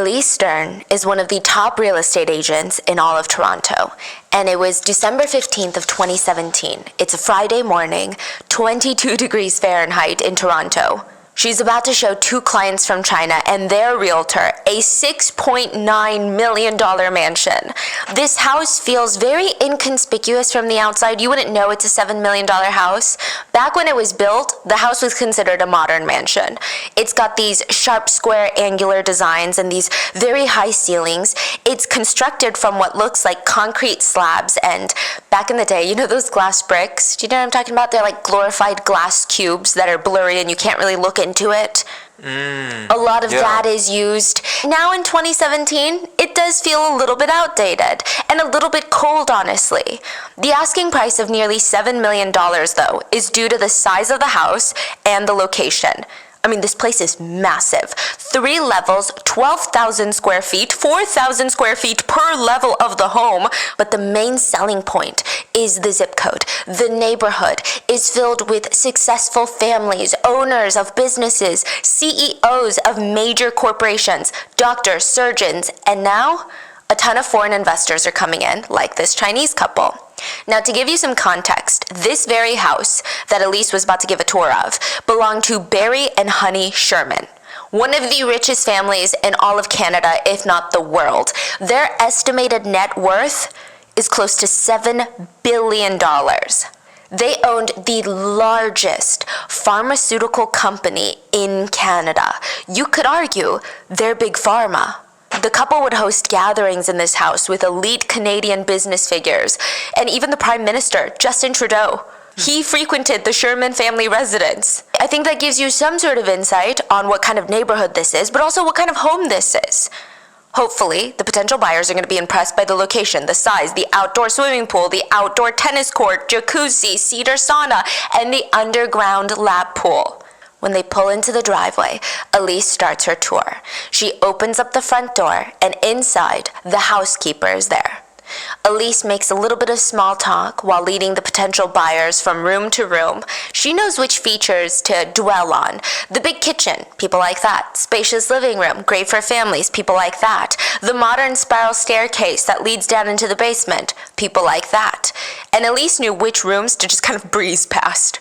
Elise Stern is one of the top real estate agents in all of Toronto, and it was December 15th of 2017. It's a Friday morning, 22 degrees Fahrenheit in Toronto. She's about to show two clients from China and their realtor a $6.9 million mansion. This house feels very inconspicuous from the outside. You wouldn't know it's a $7 million house. Back when it was built, the house was considered a modern mansion. It's got these sharp, square, angular designs and these very high ceilings. It's constructed from what looks like concrete slabs, and back in the day, you know those glass bricks? Do you know what I'm talking about? They're like glorified glass cubes that are blurry and you can't really look into it. A lot of that is used. Now in 2017, it does feel a little bit outdated and a little bit cold, honestly. The asking price of nearly $7 million, though, is due to the size of the house and the location. I mean, this place is massive. 3 levels, 12,000 square feet, 4,000 square feet per level of the home. But the main selling point is the zip code. The neighborhood is filled with successful families, owners of businesses, CEOs of major corporations, doctors, surgeons, and now a ton of foreign investors are coming in, like this Chinese couple. Now, to give you some context, this very house that Elise was about to give a tour of belonged to Barry and Honey Sherman, one of the richest families in all of Canada, if not the world. Their estimated net worth is close to $7 billion. They owned the largest pharmaceutical company in Canada. You could argue they're big pharma. The couple would host gatherings in this house with elite Canadian business figures, and even the Prime Minister, Justin Trudeau. He frequented the Sherman family residence. I think that gives you some sort of insight on what kind of neighborhood this is, but also what kind of home this is. Hopefully, the potential buyers are going to be impressed by the location, the size, the outdoor swimming pool, the outdoor tennis court, jacuzzi, cedar sauna, and the underground lap pool. When they pull into the driveway, Elise starts her tour. She opens up the front door, and inside, the housekeeper is there. Elise makes a little bit of small talk while leading the potential buyers from room to room. She knows which features to dwell on. The big kitchen, people like that. Spacious living room, great for families, people like that. The modern spiral staircase that leads down into the basement, people like that. And Elise knew which rooms to just kind of breeze past.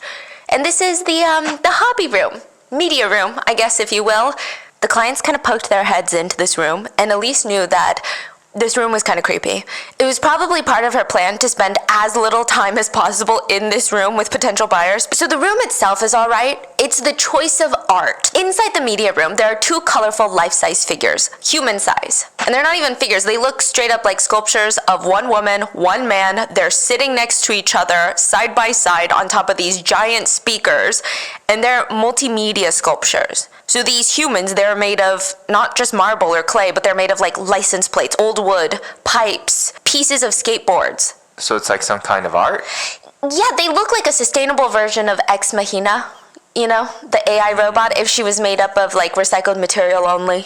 And this is the hobby room, media room, I guess, if you will. The clients kind of poked their heads into this room, and Elise knew that this room was kind of creepy. It was probably part of her plan to spend as little time as possible in this room with potential buyers. So the room itself is all right. It's the choice of art. Inside the media room, there are 2 colorful life-size figures, human size. And they're not even figures. They look straight up like sculptures of one woman, one man. They're sitting next to each other, side by side, on top of these giant speakers. And they're multimedia sculptures. So these humans, they're made of not just marble or clay, but they're made of like license plates, old wood, pipes, pieces of skateboards. So it's like some kind of art? Yeah, they look like a sustainable version of Ex Machina, you know, the AI robot, if she was made up of like recycled material only.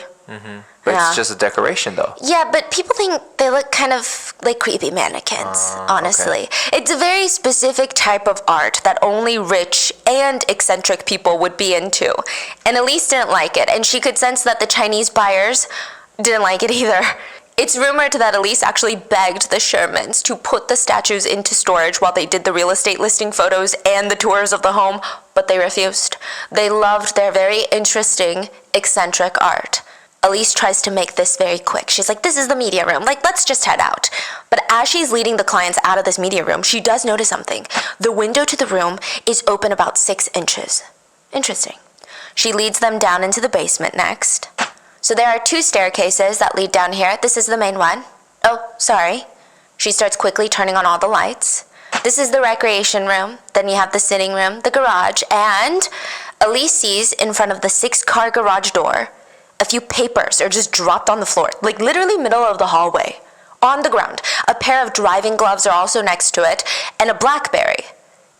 But it's just a decoration though. Yeah, but people think they look kind of like creepy mannequins, honestly. Okay. It's a very specific type of art that only rich and eccentric people would be into. And Elise didn't like it, and she could sense that the Chinese buyers didn't like it either. It's rumored that Elise actually begged the Shermans to put the statues into storage while they did the real estate listing photos and the tours of the home, but they refused. They loved their very interesting, eccentric art. Elise tries to make this very quick. She's like, this is the media room. Like, let's just head out. But as she's leading the clients out of this media room, she does notice something. The window to the room is open about 6 inches. Interesting. She leads them down into the basement next. So there are 2 staircases that lead down here. This is the main one. Oh, sorry. She starts quickly turning on all the lights. This is the recreation room. Then you have the sitting room, the garage, and Elise sees in front of the 6-car garage door, a few papers are just dropped on the floor, like literally middle of the hallway, on the ground. A pair of driving gloves are also next to it, and a BlackBerry.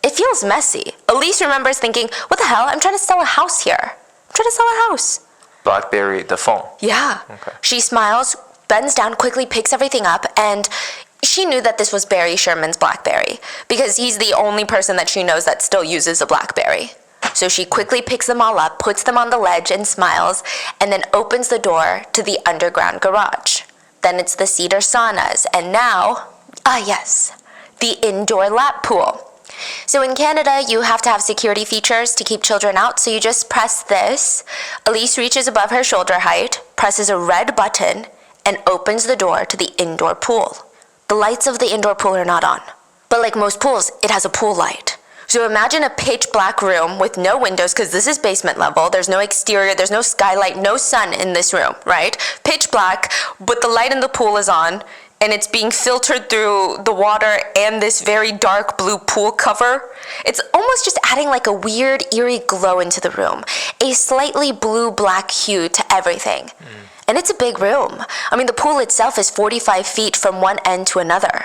It feels messy. Elise remembers thinking, what the hell? I'm trying to sell a house here. I'm trying to sell a house. BlackBerry, the phone? Yeah. Okay. She smiles, bends down, quickly picks everything up, and she knew that this was Barry Sherman's BlackBerry, because he's the only person that she knows that still uses a BlackBerry. So she quickly picks them all up, puts them on the ledge and smiles, and then opens the door to the underground garage. Then it's the cedar saunas, and now, yes, the indoor lap pool. So in Canada, you have to have security features to keep children out, so you just press this. Elise reaches above her shoulder height, presses a red button, and opens the door to the indoor pool. The lights of the indoor pool are not on. But like most pools, it has a pool light. So imagine a pitch black room with no windows, because this is basement level. There's no exterior, there's no skylight, no sun in this room, right? Pitch black, but the light in the pool is on, and it's being filtered through the water and this very dark blue pool cover. It's almost just adding like a weird, eerie glow into the room. A slightly blue-black hue to everything. And it's a big room. I mean, the pool itself is 45 feet from one end to another.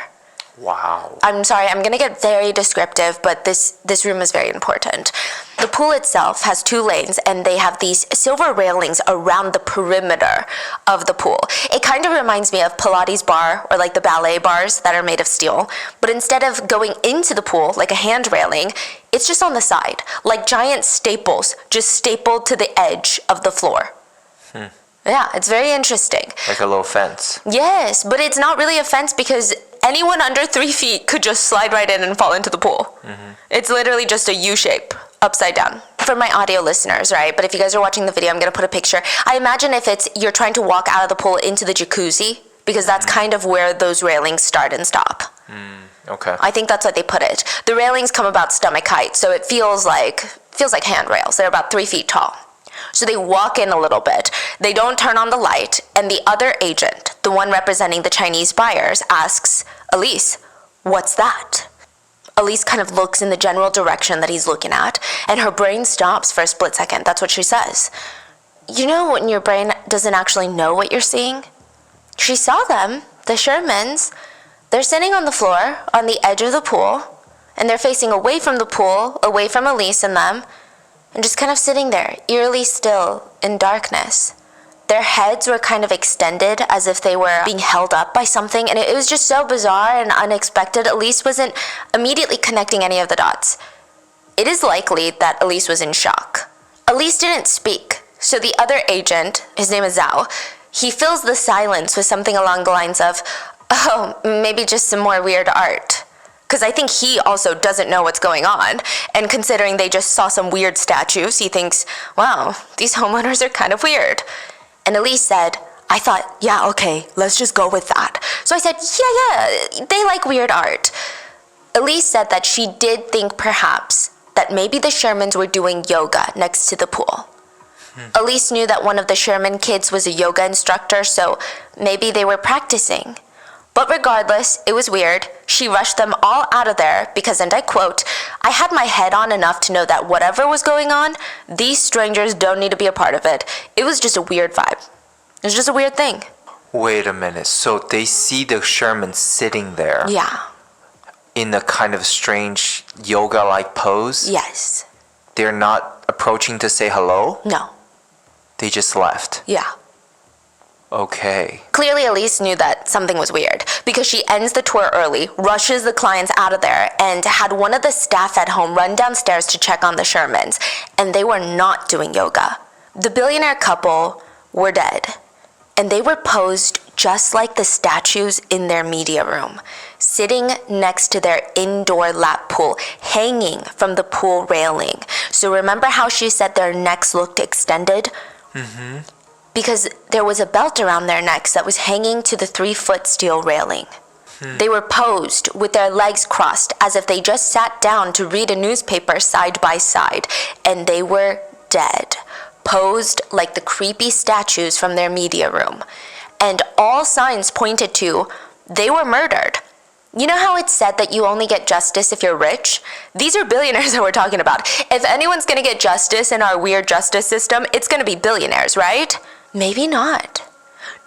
Wow. I'm sorry, I'm gonna get very descriptive, but this room is very important. The pool itself has 2 lanes, and they have these silver railings around the perimeter of the pool. It kind of reminds me of Pilates bar or like the ballet bars that are made of steel, but instead of going into the pool like a hand railing, it's just on the side, like giant staples just stapled to the edge of the floor. Yeah, it's very interesting. Like a little fence. Yes, but it's not really a fence because anyone under 3 feet could just slide right in and fall into the pool. It's literally just a U shape, upside down. For my audio listeners, right? But if you guys are watching the video, I'm gonna put a picture. I imagine if you're trying to walk out of the pool into the jacuzzi, because that's kind of where those railings start and stop. Okay. I think that's what they put it. The railings come about stomach height, so it feels like handrails. They're about 3 feet tall. So they walk in a little bit. They don't turn on the light, and the other agent, the one representing the Chinese buyers, asks, Elise, what's that? Elise kind of looks in the general direction that he's looking at, and her brain stops for a split second. That's what she says. You know when your brain doesn't actually know what you're seeing? She saw them, the Shermans. They're sitting on the floor, on the edge of the pool, and they're facing away from the pool, away from Elise and them, and just kind of sitting there, eerily still, in darkness. Their heads were kind of extended as if they were being held up by something, and it was just so bizarre and unexpected. Elise wasn't immediately connecting any of the dots. It is likely that Elise was in shock. Elise didn't speak, so the other agent, his name is Zhao, he fills the silence with something along the lines of, oh, maybe just some more weird art. Because I think he also doesn't know what's going on. And considering they just saw some weird statues, he thinks, wow, these homeowners are kind of weird. And Elise said, I thought, yeah, okay, let's just go with that. So I said, yeah, they like weird art. Elise said that she did think perhaps that maybe the Shermans were doing yoga next to the pool. Elise knew that one of the Sherman kids was a yoga instructor, so maybe they were practicing. But regardless, it was weird. She rushed them all out of there because, and I quote, I had my head on enough to know that whatever was going on, these strangers don't need to be a part of it. It was just a weird vibe. It was just a weird thing. Wait a minute. So they see the Sherman sitting there. Yeah. In a kind of strange yoga-like pose? Yes. They're not approaching to say hello? No. They just left. Yeah. Okay. Clearly, Elise knew that something was weird because she ends the tour early, rushes the clients out of there, and had one of the staff at home run downstairs to check on the Shermans, and they were not doing yoga. The billionaire couple were dead, and they were posed just like the statues in their media room, sitting next to their indoor lap pool, hanging from the pool railing. So remember how she said their necks looked extended? Because there was a belt around their necks that was hanging to the 3-foot steel railing. They were posed with their legs crossed as if they just sat down to read a newspaper side by side, and they were dead, posed like the creepy statues from their media room. And all signs pointed to they were murdered. You know how it's said that you only get justice if you're rich? These are billionaires that we're talking about. If anyone's gonna get justice in our weird justice system, it's gonna be billionaires, right? Maybe not.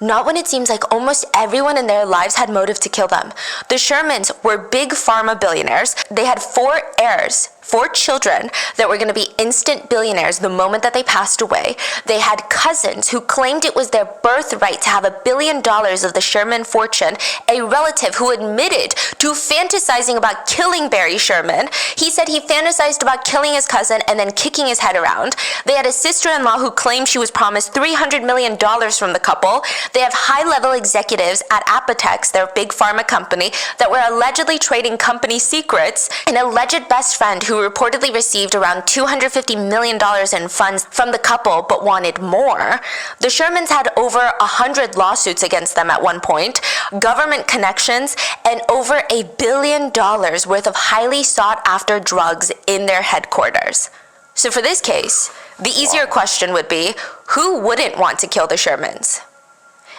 Not when it seems like almost everyone in their lives had motive to kill them. The Shermans were big pharma billionaires. They had 4 heirs 4 children that were going to be instant billionaires the moment that they passed away. They had cousins who claimed it was their birthright to have $1 billion of the Sherman fortune. A relative who admitted to fantasizing about killing Barry Sherman. He said he fantasized about killing his cousin and then kicking his head around. They had a sister-in-law who claimed she was promised $300 million from the couple. They have high-level executives at Apotex, their big pharma company, that were allegedly trading company secrets. An alleged best friend who reportedly received around $250 million in funds from the couple but wanted more. The Shermans had over 100 lawsuits against them at one point, government connections, and over $1 billion worth of highly sought-after drugs in their headquarters. So for this case, the easier question would be, who wouldn't want to kill the Shermans?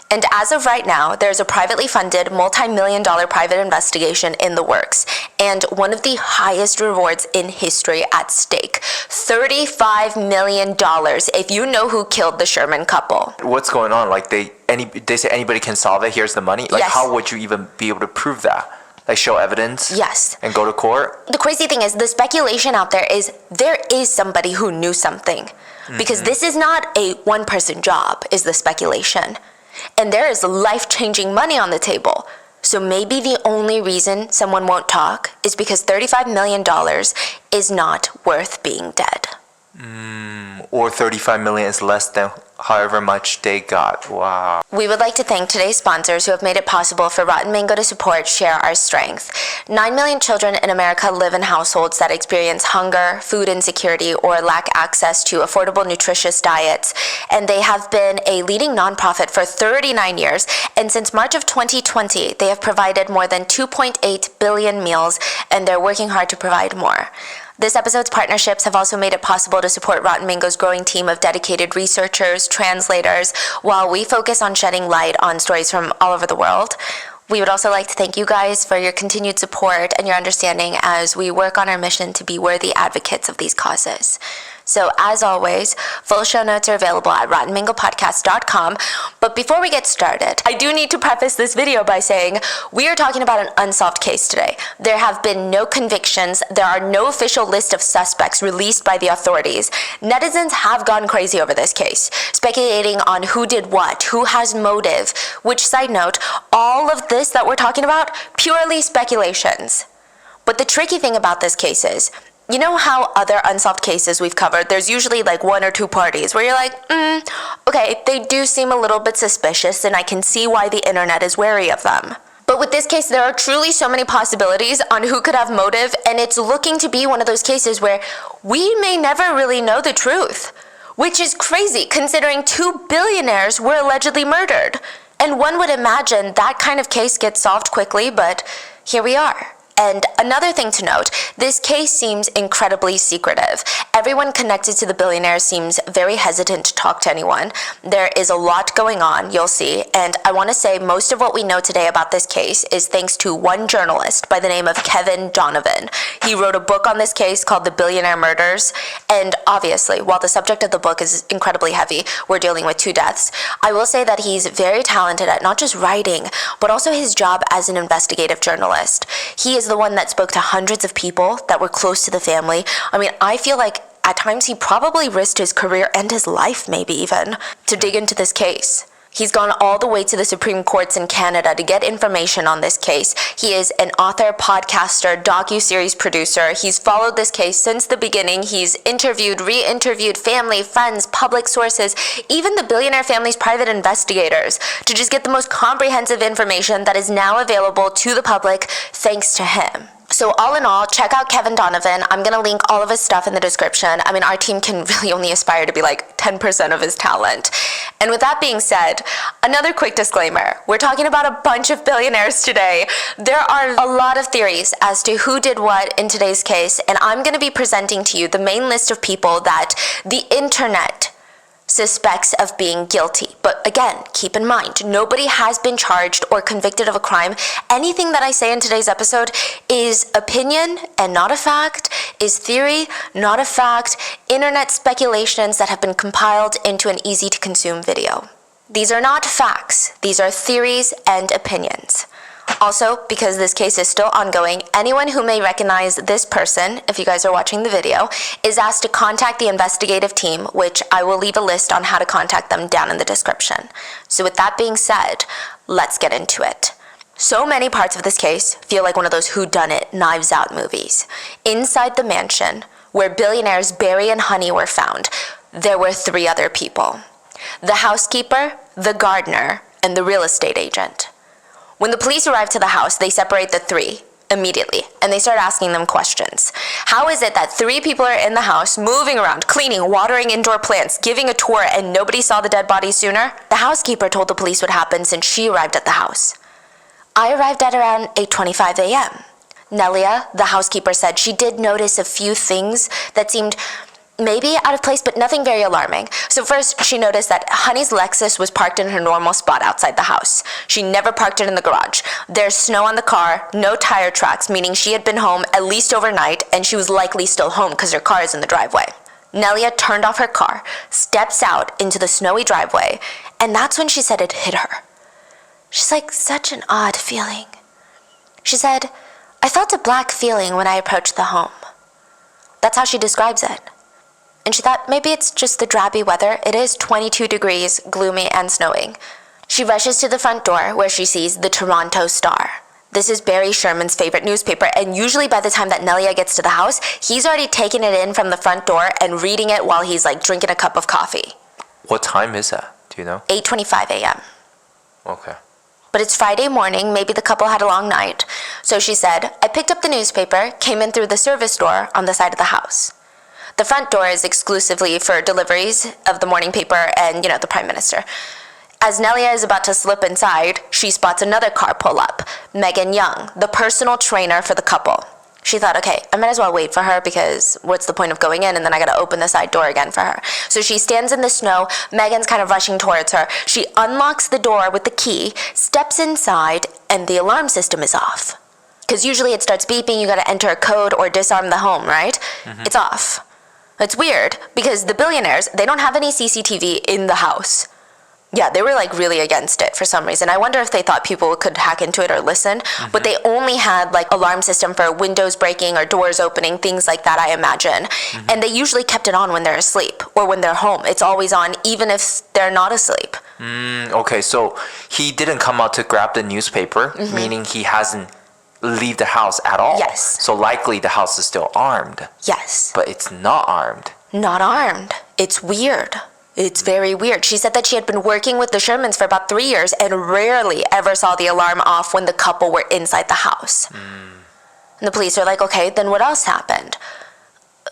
And as of right now, there's a privately funded multi-million-dollar private investigation in the works, and one of the highest rewards in history at stake, $35 million if you know who killed the Sherman couple. What's going on? Like they say anybody can solve it. Here's the money. Like Yes. How would you even be able to prove that? Like show evidence? Yes. And go to court? The crazy thing is, the speculation out there is somebody who knew something. Because this is not a one-person job, is the speculation. And there is life-changing money on the table. So maybe the only reason someone won't talk is because $35 million is not worth being dead. Or 35 million is less than however much they got. Wow. We would like to thank today's sponsors who have made it possible for Rotten Mango to support Share Our Strength. 9 million children in America live in households that experience hunger, food insecurity, or lack access to affordable, nutritious diets. And they have been a leading nonprofit for 39 years. And since March of 2020, they have provided more than 2.8 billion meals, and they're working hard to provide more. This episode's partnerships have also made it possible to support Rotten Mango's growing team of dedicated researchers, translators, while we focus on shedding light on stories from all over the world. We would also like to thank you guys for your continued support and your understanding as we work on our mission to be worthy advocates of these causes. So as always, full show notes are available at rottenmangopodcast.com. But before we get started, I do need to preface this video by saying we are talking about an unsolved case today. There have been no convictions. There are no official list of suspects released by the authorities. Netizens have gone crazy over this case, speculating on who did what, who has motive, which, side note, all of this that we're talking about, purely speculations. But the tricky thing about this case is, you know how other unsolved cases we've covered, there's usually like 1 or 2 parties where you're like, okay, they do seem a little bit suspicious and I can see why the internet is wary of them. But with this case, there are truly so many possibilities on who could have motive, and it's looking to be one of those cases where we may never really know the truth, which is crazy considering 2 billionaires were allegedly murdered. And one would imagine that kind of case gets solved quickly, but here we are. And another thing to note, this case seems incredibly secretive. Everyone connected to the billionaires seems very hesitant to talk to anyone. There is a lot going on, you'll see, and I want to say most of what we know today about this case is thanks to one journalist by the name of Kevin Donovan. He wrote a book on this case called The Billionaire Murders, and obviously, while the subject of the book is incredibly heavy, we're dealing with 2 deaths, I will say that he's very talented at not just writing, but also his job as an investigative journalist. He is the one that spoke to hundreds of people that were close to the family. I mean, I feel like at times he probably risked his career and his life, maybe even, to dig into this case. He's gone all the way to the Supreme Courts in Canada to get information on this case. He is an author, podcaster, docu-series producer. He's followed this case since the beginning. He's interviewed, re-interviewed family, friends, public sources, even the billionaire family's private investigators to just get the most comprehensive information that is now available to the public thanks to him. So all in all, check out Kevin Donovan. I'm going to link all of his stuff in the description. I mean, our team can really only aspire to be like 10% of his talent. And with that being said, another quick disclaimer. We're talking about a bunch of billionaires today. There are a lot of theories as to who did what in today's case, and I'm going to be presenting to you the main list of people that the internet suspects of being guilty. But again, keep in mind, nobody has been charged or convicted of a crime. Anything that I say in today's episode is opinion and not a fact, is theory, not a fact, internet speculations that have been compiled into an easy-to-consume video. These are not facts. These are theories and opinions. Also, because this case is still ongoing, anyone who may recognize this person, if you guys are watching the video, is asked to contact the investigative team, which I will leave a list on how to contact them down in the description. So with that being said, let's get into it. So many parts of this case feel like one of those whodunit, Knives Out movies. Inside the mansion, where billionaires Barry and Honey were found, there were 3 other people. The housekeeper, the gardener, and the real estate agent. When the police arrive to the house, they separate the 3 immediately, and they start asking them questions. How is it that 3 people are in the house, moving around, cleaning, watering indoor plants, giving a tour, and nobody saw the dead body sooner? The housekeeper told the police what happened since she arrived at the house. I arrived at around 8:25 a.m. Nelia, the housekeeper, said she did notice a few things that seemed maybe out of place, but nothing very alarming. So first, she noticed that Honey's Lexus was parked in her normal spot outside the house. She never parked it in the garage. There's snow on the car, no tire tracks, meaning she had been home at least overnight, and she was likely still home because her car is in the driveway. Nelia turned off her car, steps out into the snowy driveway, and that's when she said it hit her. She's like, such an odd feeling. She said, I felt a black feeling when I approached the home. That's how she describes it. And she thought maybe it's just the drabby weather. It is 22 degrees, gloomy and snowing. She rushes to the front door where she sees the Toronto Star. This is Barry Sherman's favorite newspaper, and usually by the time that Nelia gets to the house, he's already taken it in from the front door and reading it while he's like drinking a cup of coffee. What time is that? Do you know? 8:25 a.m. Okay. But it's Friday morning, maybe the couple had a long night. So she said, I picked up the newspaper, came in through the service door on the side of the house. The front door is exclusively for deliveries of the morning paper and, the Prime Minister. As Nelia is about to slip inside, she spots another car pull up, Megan Young, the personal trainer for the couple. She thought, okay, I might as well wait for her because what's the point of going in and then I gotta open the side door again for her. So she stands in the snow, Megan's kind of rushing towards her. She unlocks the door with the key, steps inside, and the alarm system is off. Because usually it starts beeping, you gotta enter a code or disarm the home, right? Mm-hmm. It's off. It's weird because the billionaires, they don't have any CCTV in the house. Yeah, they were like really against it for some reason. I wonder if they thought people could hack into it or listen, but they only had like alarm system for windows breaking or doors opening, things like that, I imagine. And they usually kept it on when they're asleep or when they're home. It's always on even if they're not asleep. Okay, so he didn't come out to grab the newspaper, meaning he hasn't leave the house at all. Yes. So likely the house is still armed. Yes. But it's not armed. Not armed. It's weird. It's very weird. She said that she had been working with the Shermans for about 3 years and rarely ever saw the alarm off when the couple were inside the house. And the police are like, okay, then what else happened?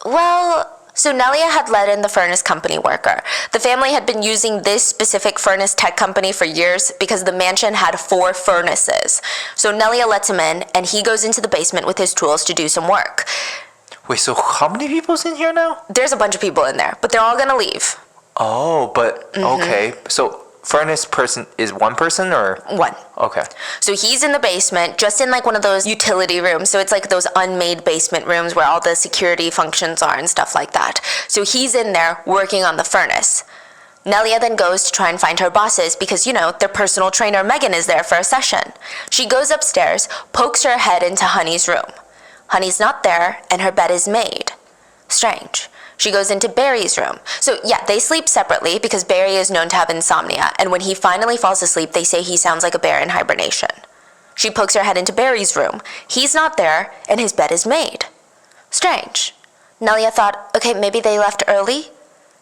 Well, so Nelia had let in the furnace company worker. The family had been using this specific furnace tech company for years because the mansion had 4 furnaces. So Nelia lets him in, and he goes into the basement with his tools to do some work. Wait, so how many people's in here now? There's a bunch of people in there, but they're all gonna leave. Oh, but okay. So furnace person is one person or? One. Okay. So he's in the basement, just in like one of those utility rooms. So it's like those unmade basement rooms where all the security functions are and stuff like that. So he's in there working on the furnace. Nelia then goes to try and find her bosses because, their personal trainer Megan is there for a session. She goes upstairs, pokes her head into Honey's room. Honey's not there, and her bed is made. Strange. She goes into Barry's room. So yeah, they sleep separately because Barry is known to have insomnia, and when he finally falls asleep, they say he sounds like a bear in hibernation. She pokes her head into Barry's room. He's not there, and his bed is made. Strange. Nelia thought, okay, maybe they left early?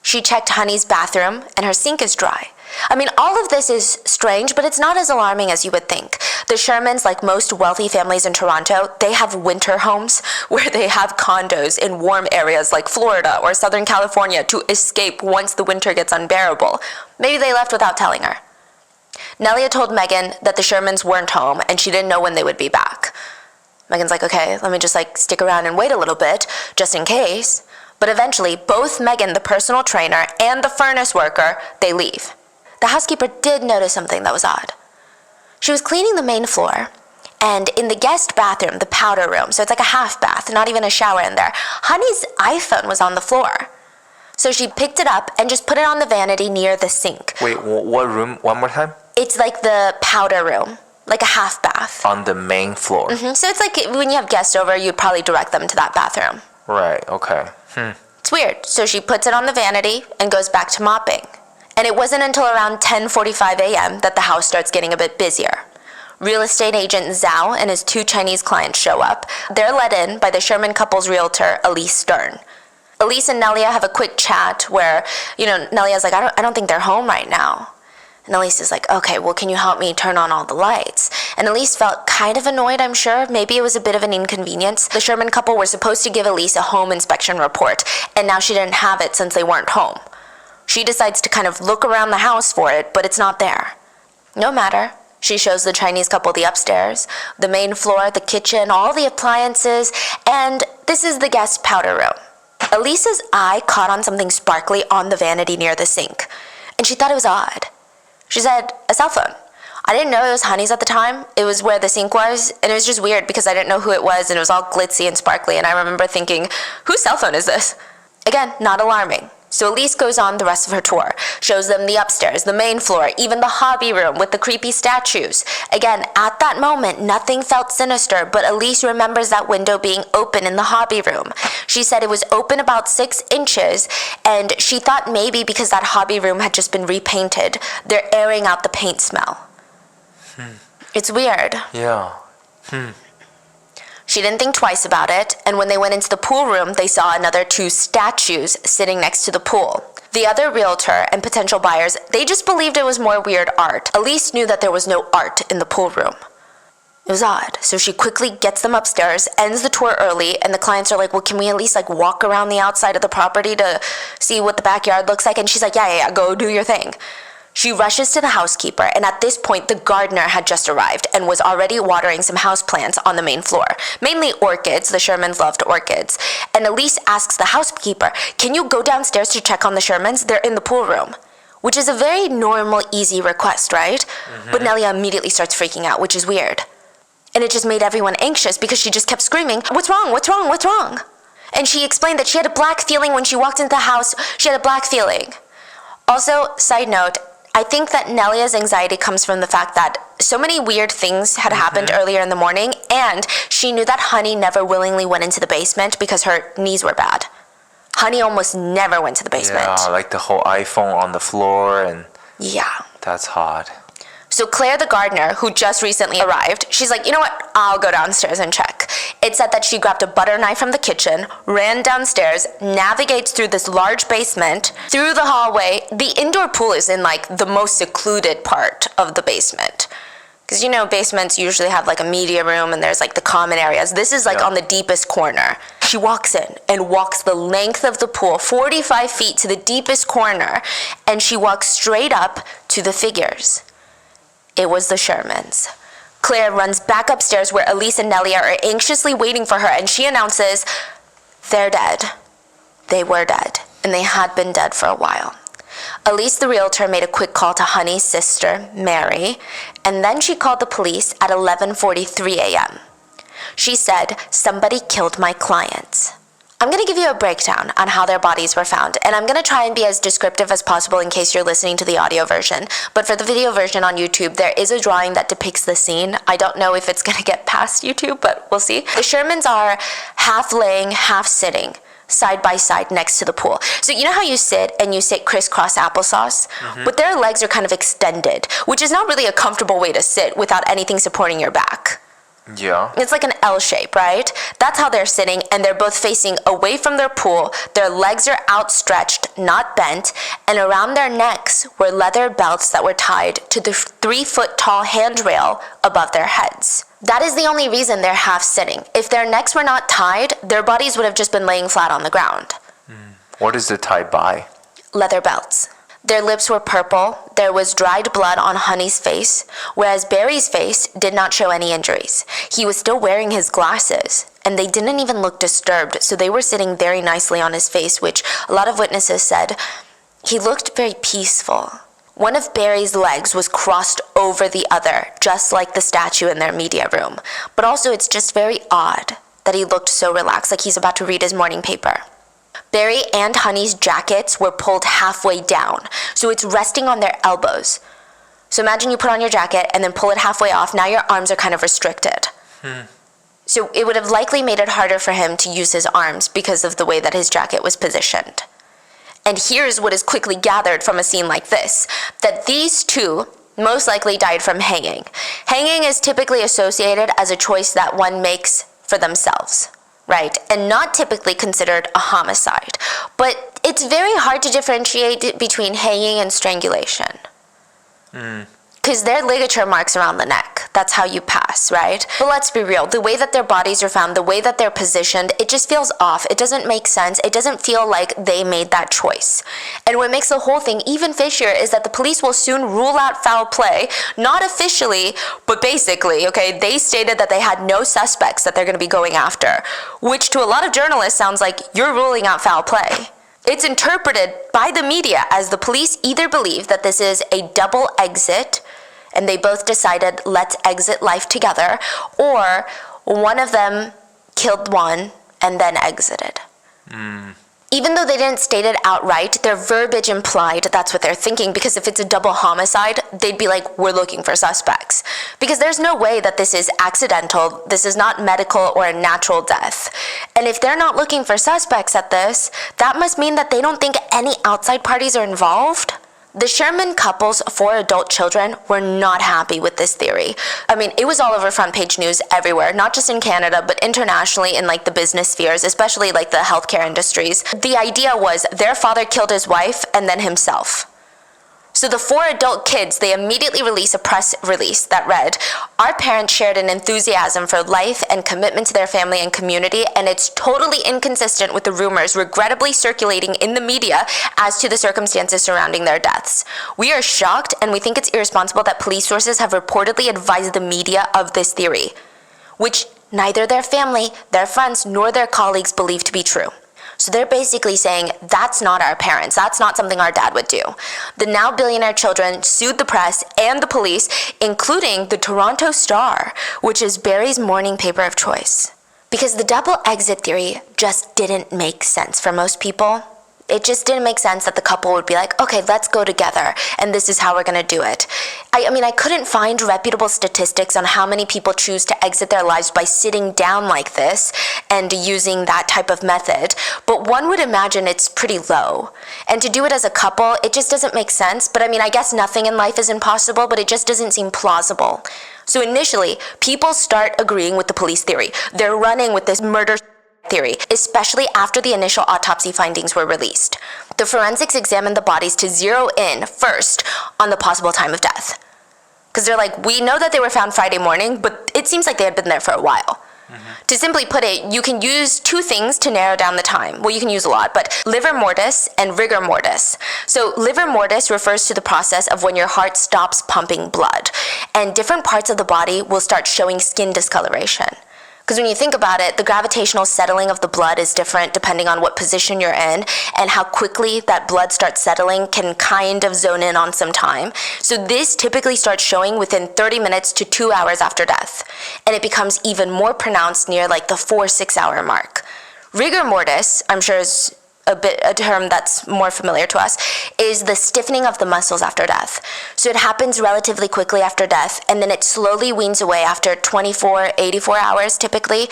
She checked Honey's bathroom, and her sink is dry. I mean, all of this is strange, but it's not as alarming as you would think. The Shermans, like most wealthy families in Toronto, they have winter homes where they have condos in warm areas like Florida or Southern California to escape once the winter gets unbearable. Maybe they left without telling her. Nelia told Megan that the Shermans weren't home and she didn't know when they would be back. Megan's like, okay, let me just stick around and wait a little bit, just in case. But eventually, both Megan, the personal trainer, and the furnace worker, they leave. The housekeeper did notice something that was odd. She was cleaning the main floor, and in the guest bathroom, the powder room, so it's like a half bath, not even a shower in there, Honey's iPhone was on the floor. So she picked it up and just put it on the vanity near the sink. Wait, what room? One more time? It's like the powder room. like a half bath. On the main floor. So it's like when you have guests over, you'd probably direct them to that bathroom. Right, okay. It's weird. So she puts it on the vanity and goes back to mopping. And it wasn't until around 10:45 a.m. that the house starts getting a bit busier. Real estate agent Zhao and his 2 Chinese clients show up. They're let in by the Sherman couple's realtor, Elise Stern. Elise and Nelia have a quick chat where, Nelia's like, I don't think they're home right now. And Elise is like, okay, well, can you help me turn on all the lights? And Elise felt kind of annoyed, I'm sure. Maybe it was a bit of an inconvenience. The Sherman couple were supposed to give Elise a home inspection report, and now she didn't have it since they weren't home. She decides to kind of look around the house for it, but it's not there. No matter. She shows the Chinese couple the upstairs, the main floor, the kitchen, all the appliances, and this is the guest powder room. Elise's eye caught on something sparkly on the vanity near the sink, and she thought it was odd. She said, a cell phone. I didn't know it was Honey's at the time. It was where the sink was, and it was just weird because I didn't know who it was, and it was all glitzy and sparkly, and I remember thinking, whose cell phone is this? Again, not alarming. So Elise goes on the rest of her tour, shows them the upstairs, the main floor, even the hobby room with the creepy statues. Again, at that moment, nothing felt sinister, but Elise remembers that window being open in the hobby room. She said it was open about 6 inches, and she thought maybe because that hobby room had just been repainted, they're airing out the paint smell. It's weird. Yeah. She didn't think twice about it, and when they went into the pool room, they saw another 2 statues sitting next to the pool. The other realtor and potential buyers, they just believed it was more weird art. Elise knew that there was no art in the pool room. It was odd, so she quickly gets them upstairs, ends the tour early, and the clients are like, well, can we at least walk around the outside of the property to see what the backyard looks like? And she's like, yeah, go do your thing. She rushes to the housekeeper, and at this point, the gardener had just arrived and was already watering some houseplants on the main floor. Mainly orchids. The Shermans loved orchids. And Elise asks the housekeeper, can you go downstairs to check on the Shermans? They're in the pool room. Which is a very normal, easy request, right? But Nelia immediately starts freaking out, which is weird. And it just made everyone anxious because she just kept screaming, what's wrong? What's wrong? What's wrong? And she explained that she had a black feeling when she walked into the house. She had a black feeling. Also, side note, I think that Nelia's anxiety comes from the fact that so many weird things had happened earlier in the morning, and she knew that Honey never willingly went into the basement because her knees were bad. Honey almost never went to the basement. Yeah, like the whole iPhone on the floor, and yeah. That's hot. So Claire, the gardener, who just recently arrived, she's like, you know what? I'll go downstairs and check. It said that she grabbed a butter knife from the kitchen, ran downstairs, navigates through this large basement, through the hallway. The indoor pool is in the most secluded part of the basement. Because basements usually have a media room and there's the common areas. This is on the deepest corner. She walks in and walks the length of the pool, 45 feet to the deepest corner, and she walks straight up to the figures. It was the Shermans. Claire runs back upstairs where Elise and Nelia are anxiously waiting for her, and she announces, they're dead. They were dead, and they had been dead for a while. Elise, the realtor, made a quick call to Honey's sister, Mary, and then she called the police at 11:43 a.m. She said, somebody killed my clients. I'm going to give you a breakdown on how their bodies were found, and I'm going to try and be as descriptive as possible in case you're listening to the audio version. But for the video version on YouTube, there is a drawing that depicts the scene. I don't know if it's going to get past YouTube, but we'll see. The Shermans are half laying, half sitting, side by side next to the pool. So you know how you sit crisscross applesauce? But their legs are kind of extended, which is not really a comfortable way to sit without anything supporting your back. Yeah. It's like an L shape, right? That's how they're sitting, and they're both facing away from their pool. Their legs are outstretched, not bent, and around their necks were leather belts that were tied to the 3-foot-tall handrail above their heads. That is the only reason they're half sitting. If their necks were not tied, their bodies would have just been laying flat on the ground. What is it tied by? Leather belts. Their lips were purple. There was dried blood on Honey's face, whereas Barry's face did not show any injuries. He was still wearing his glasses, and they didn't even look disturbed, so they were sitting very nicely on his face, which a lot of witnesses said he looked very peaceful. One of Barry's legs was crossed over the other, just like the statue in their media room. But also it's just very odd that he looked so relaxed, like he's about to read his morning paper. Barry and Honey's jackets were pulled halfway down, so it's resting on their elbows. So imagine you put on your jacket and then pull it halfway off. Now your arms are kind of restricted. So it would have likely made it harder for him to use his arms because of the way that his jacket was positioned. And here's what is quickly gathered from a scene like this, that these two most likely died from hanging. Hanging is typically associated as a choice that one makes for themselves, right? And not typically considered a homicide. But it's very hard to differentiate between hanging and strangulation. Because they're ligature marks around the neck. That's how you pass, right? But let's be real. The way that their bodies are found, the way that they're positioned, it just feels off. It doesn't make sense. It doesn't feel like they made that choice. And what makes the whole thing even fishier is that the police will soon rule out foul play, not officially, but basically, okay? They stated that they had no suspects that they're going to be going after, which to a lot of journalists sounds like you're ruling out foul play. It's interpreted by the media as the police either believe that this is a double exit, and they both decided, let's exit life together, or one of them killed one and then exited. Even though they didn't state it outright, their verbiage implied that's what they're thinking, because if it's a double homicide, they'd be like, we're looking for suspects. Because there's no way that this is accidental, this is not medical or a natural death. And if they're not looking for suspects at this, that must mean that they don't think any outside parties are involved. The Sherman couple's 4 adult children were not happy with this theory. I mean, it was all over front page news everywhere, not just in Canada, but internationally in like the business spheres, especially like the healthcare industries. The idea was their father killed his wife and then himself. So the 4 adult kids, they immediately release a press release that read, "Our parents shared an enthusiasm for life and commitment to their family and community, and it's totally inconsistent with the rumors regrettably circulating in the media as to the circumstances surrounding their deaths. We are shocked, and we think it's irresponsible that police sources have reportedly advised the media of this theory, which neither their family, their friends, nor their colleagues believe to be true." So they're basically saying, that's not our parents. That's not something our dad would do. The now billionaire children sued the press and the police, including the Toronto Star, which is Barry's morning paper of choice. Because the double exit theory just didn't make sense for most people. It just didn't make sense that the couple would be like, okay, let's go together, and this is how we're going to do it. I mean, I couldn't find reputable statistics on how many people choose to exit their lives by sitting down like this and using that type of method, but one would imagine it's pretty low. And to do it as a couple, it just doesn't make sense. But I mean, I guess nothing in life is impossible, but it just doesn't seem plausible. So initially, people start agreeing with the police theory. They're running with this murder theory, especially after the initial autopsy findings were released. The forensics examined the bodies to zero in first on the possible time of death. Because they're like, we know that they were found Friday morning, but it seems like they had been there for a while. To simply put it, you can use 2 things to narrow down the time. Well, you can use a lot, but livor mortis and rigor mortis. So livor mortis refers to the process of when your heart stops pumping blood, and different parts of the body will start showing skin discoloration. Because when you think about it, the gravitational settling of the blood is different depending on what position you're in, and how quickly that blood starts settling can kind of zone in on some time. So this typically starts showing within 30 minutes to 2 hours after death, and it becomes even more pronounced near like the 4-6 hour mark. Rigor mortis, I'm sure is a term that's more familiar to us, is the stiffening of the muscles after death. So it happens relatively quickly after death, and then it slowly weans away after 24, 84 hours typically.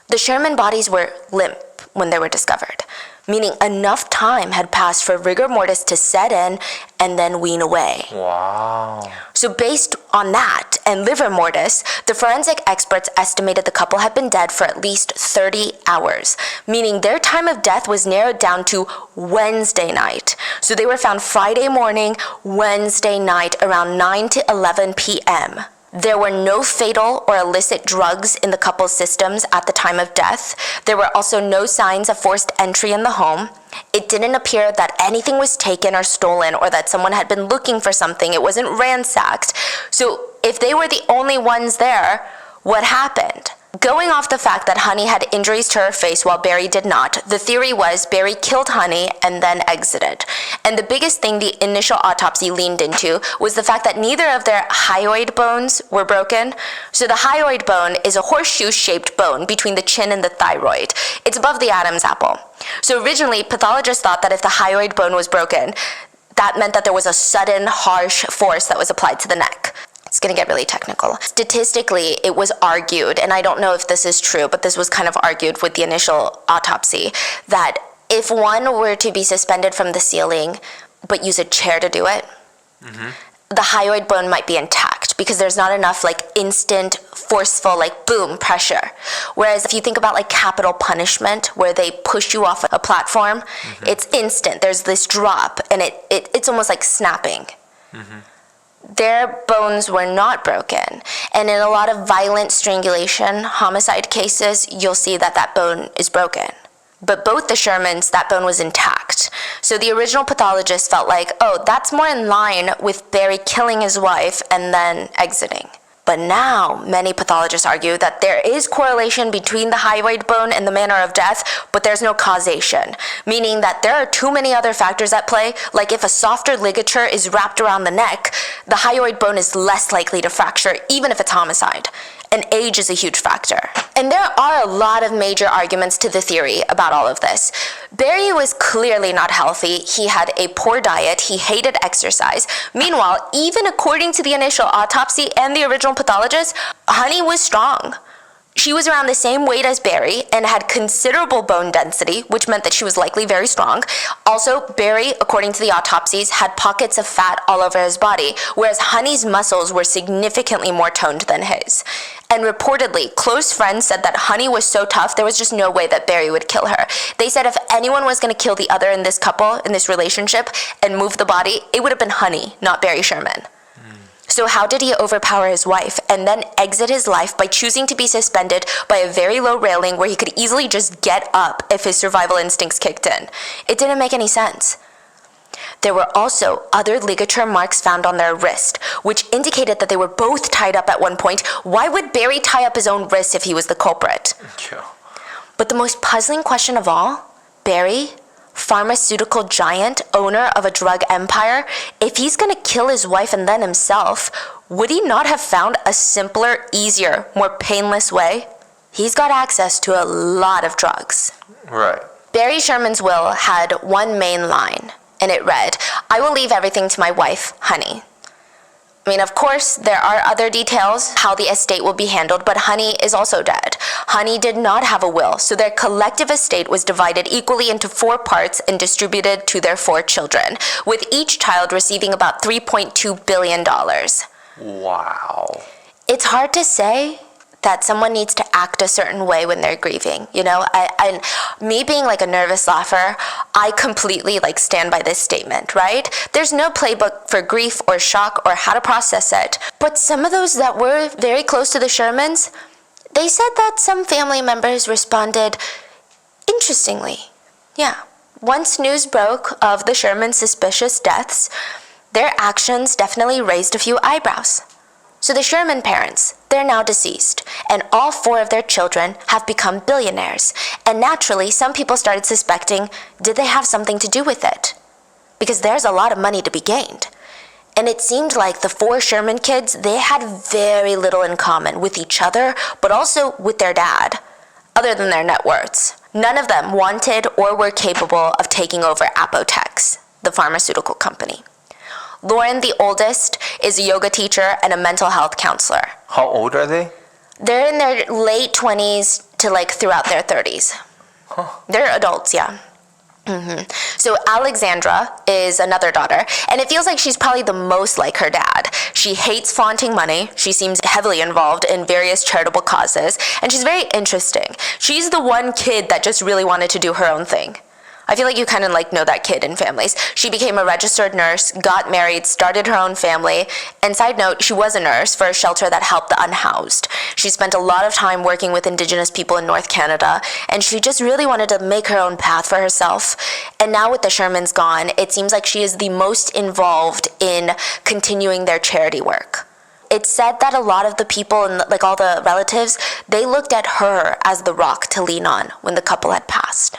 The Sherman bodies were limp when they were discovered, meaning enough time had passed for rigor mortis to set in and then wean away. Wow. So based on that and livor mortis, the forensic experts estimated the couple had been dead for at least 30 hours, meaning their time of death was narrowed down to Wednesday night. So they were found Friday morning, Wednesday night around 9 to 11 p.m. There were no fatal or illicit drugs in the couple's systems at the time of death. There were also no signs of forced entry in the home. It didn't appear that anything was taken or stolen or that someone had been looking for something. It wasn't ransacked. So if they were the only ones there, what happened? Going off the fact that Honey had injuries to her face while Barry did not, the theory was Barry killed Honey and then exited. And the biggest thing the initial autopsy leaned into was the fact that neither of their hyoid bones were broken. So the hyoid bone is a horseshoe-shaped bone between the chin and the thyroid. It's above the Adam's apple. So originally, pathologists thought that if the hyoid bone was broken, That meant that there was a sudden, harsh force that was applied to the neck. It's going to get really technical. Statistically, it was argued, and I don't know if this is true, but this was kind of argued with the initial autopsy, that if one were to be suspended from the ceiling but use a chair to do it, the hyoid bone might be intact because there's not enough like instant, forceful, like boom, pressure. Whereas if you think about like capital punishment where they push you off a platform, it's instant. There's this drop and it's almost like snapping. Their bones were not broken. And in a lot of violent strangulation, homicide cases, you'll see that that bone is broken. But both the Shermans, that bone was intact. So the original pathologist felt like, oh, that's more in line with Barry killing his wife and then exiting. But now, many pathologists argue that there is correlation between the hyoid bone and the manner of death, but there's no causation, meaning that there are too many other factors at play, like if a softer ligature is wrapped around the neck, the hyoid bone is less likely to fracture, even if it's homicide. And age is a huge factor. And there are a lot of major arguments to the theory about all of this. Barry was clearly not healthy. He had a poor diet. He hated exercise. Meanwhile, even according to the initial autopsy and the original pathologist, Honey was strong. She was around the same weight as Barry and had considerable bone density, which meant that she was likely very strong. Also, Barry, according to the autopsies, had pockets of fat all over his body, whereas Honey's muscles were significantly more toned than his. And reportedly, close friends said that Honey was so tough, there was just no way that Barry would kill her. They said if anyone was going to kill the other in this couple, in this relationship, and move the body, it would have been Honey, not Barry Sherman. So how did he overpower his wife and then exit his life by choosing to be suspended by a very low railing where he could easily just get up if his survival instincts kicked in? It didn't make any sense. There were also other ligature marks found on their wrist, which indicated that they were both tied up at one point. Why would Barry tie up his own wrist if he was the culprit? Yeah. But the most puzzling question of all, Barry, pharmaceutical giant, owner of a drug empire, if he's gonna kill his wife and then himself, would he not have found a simpler, easier, more painless way? He's got access to a lot of drugs. Right. Barry Sherman's will had one main line, and it read, "I will leave everything to my wife, Honey." I mean, of course, there are other details how the estate will be handled, but Honey is also dead. Honey did not have a will, so their collective estate was divided equally into 4 parts and distributed to their 4 children, with each child receiving about $3.2 billion. Wow. It's hard to say that someone needs to act a certain way when they're grieving. You know, me being like a nervous laugher, I completely like stand by this statement, right? There's no playbook for grief or shock or how to process it. But some of those that were very close to the Shermans, they said that some family members responded interestingly. Yeah. Once news broke of the Shermans' suspicious deaths, their actions definitely raised a few eyebrows. So the Sherman parents, they're now deceased, and all 4 of their children have become billionaires. And naturally, some people started suspecting, did they have something to do with it? Because there's a lot of money to be gained. And it seemed like the 4 Sherman kids, they had very little in common with each other, but also with their dad, other than their net worths. None of them wanted or were capable of taking over Apotex, the pharmaceutical company. Lauren, the oldest, is a yoga teacher and a mental health counselor. How old are they? They're in their late 20s to like throughout their 30s. They're adults, yeah. So Alexandra is another daughter, and it feels like she's probably the most like her dad. She hates flaunting money. She seems heavily involved in various charitable causes, and she's very interesting. She's the one kid that just really wanted to do her own thing. I feel like you kind of like know that kid in families. She became a registered nurse, got married, started her own family, and side note, she was a nurse for a shelter that helped the unhoused. She spent a lot of time working with Indigenous people in North Canada, and she just really wanted to make her own path for herself. And now with the Shermans gone, it seems like she is the most involved in continuing their charity work. It's said that a lot of the people and like all the relatives, they looked at her as the rock to lean on when the couple had passed.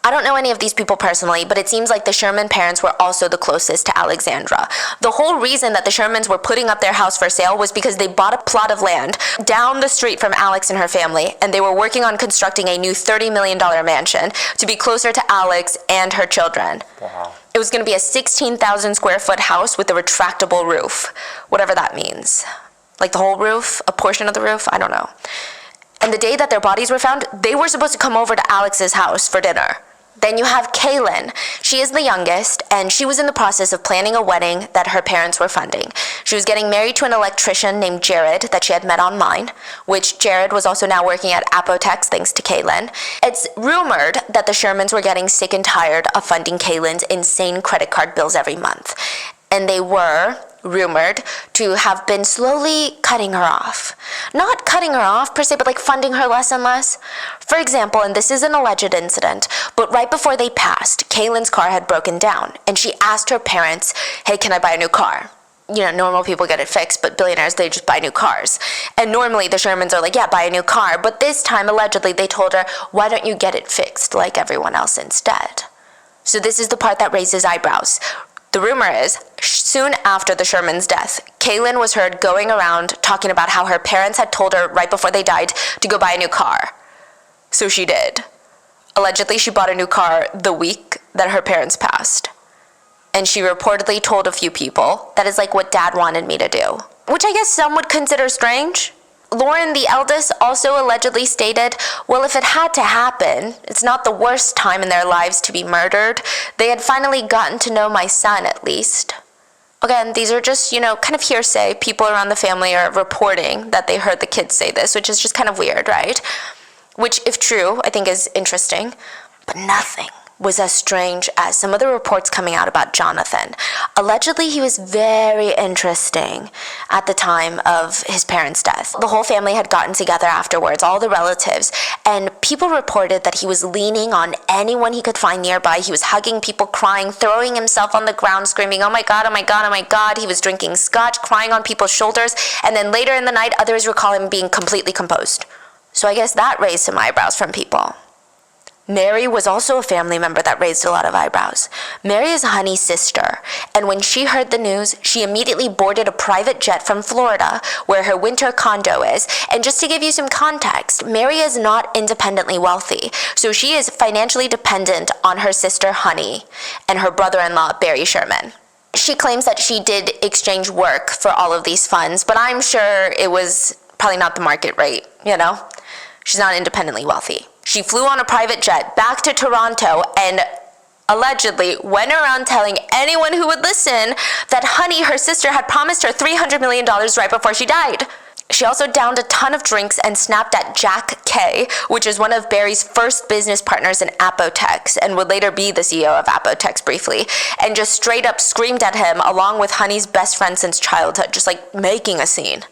I don't know any of these people personally, but it seems like the Sherman parents were also the closest to Alexandra. The whole reason that the Shermans were putting up their house for sale was because they bought a plot of land down the street from Alex and her family, and they were working on constructing a new $30 million mansion to be closer to Alex and her children. Wow. It was going to be a 16,000 square foot house with a retractable roof, whatever that means. Like the whole roof, a portion of the roof, I don't know. And the day that their bodies were found, they were supposed to come over to Alex's house for dinner. Then you have Kaylin. She is the youngest, and she was in the process of planning a wedding that her parents were funding. She was getting married to an electrician named Jared that she had met online, which Jared was also now working at Apotex thanks to Kaylin. It's rumored that the Shermans were getting sick and tired of funding Kaylin's insane credit card bills every month. And they were rumored to have been slowly cutting her off. Not cutting her off per se, but like funding her less and less. For example, and this is an alleged incident, but right before they passed, Kaylin's car had broken down, and she asked her parents, hey, can I buy a new car? You know, normal people get it fixed, but billionaires, they just buy new cars. And normally the Shermans are like, yeah, buy a new car. But this time, allegedly, they told her, why don't you get it fixed like everyone else instead? So this is the part that raises eyebrows. The rumor is, soon after the Shermans' death, Kaylin was heard going around talking about how her parents had told her right before they died to go buy a new car. So she did. Allegedly, she bought a new car the week that her parents passed. And she reportedly told a few people, that is like what Dad wanted me to do. Which I guess some would consider strange. Lauren, the eldest, also allegedly stated, well, if it had to happen, it's not the worst time in their lives to be murdered. They had finally gotten to know my son, at least. Again, these are just, kind of hearsay. People around the family are reporting that they heard the kids say this, which is just kind of weird, right? Which, if true, I think is interesting. But nothing was as strange as some of the reports coming out about Jonathan. Allegedly, he was very interesting at the time of his parents' death. The whole family had gotten together afterwards, all the relatives, and people reported that he was leaning on anyone he could find nearby. He was hugging people, crying, throwing himself on the ground, screaming, oh my God, oh my God, oh my God. He was drinking scotch, crying on people's shoulders, and then later in the night, others recall him being completely composed. So I guess that raised some eyebrows from people. Mary was also a family member that raised a lot of eyebrows. Mary is Honey's sister, and when she heard the news, she immediately boarded a private jet from Florida, where her winter condo is. And just to give you some context, Mary is not independently wealthy, so she is financially dependent on her sister Honey and her brother-in-law Barry Sherman. She claims that she did exchange work for all of these funds, but I'm sure it was probably not the market rate, She's not independently wealthy. She flew on a private jet back to Toronto and allegedly went around telling anyone who would listen that Honey, her sister, had promised her $300 million right before she died. She also downed a ton of drinks and snapped at Jack Kay, which is one of Barry's first business partners in Apotex and would later be the CEO of Apotex briefly, and just straight up screamed at him along with Honey's best friend since childhood, just like making a scene.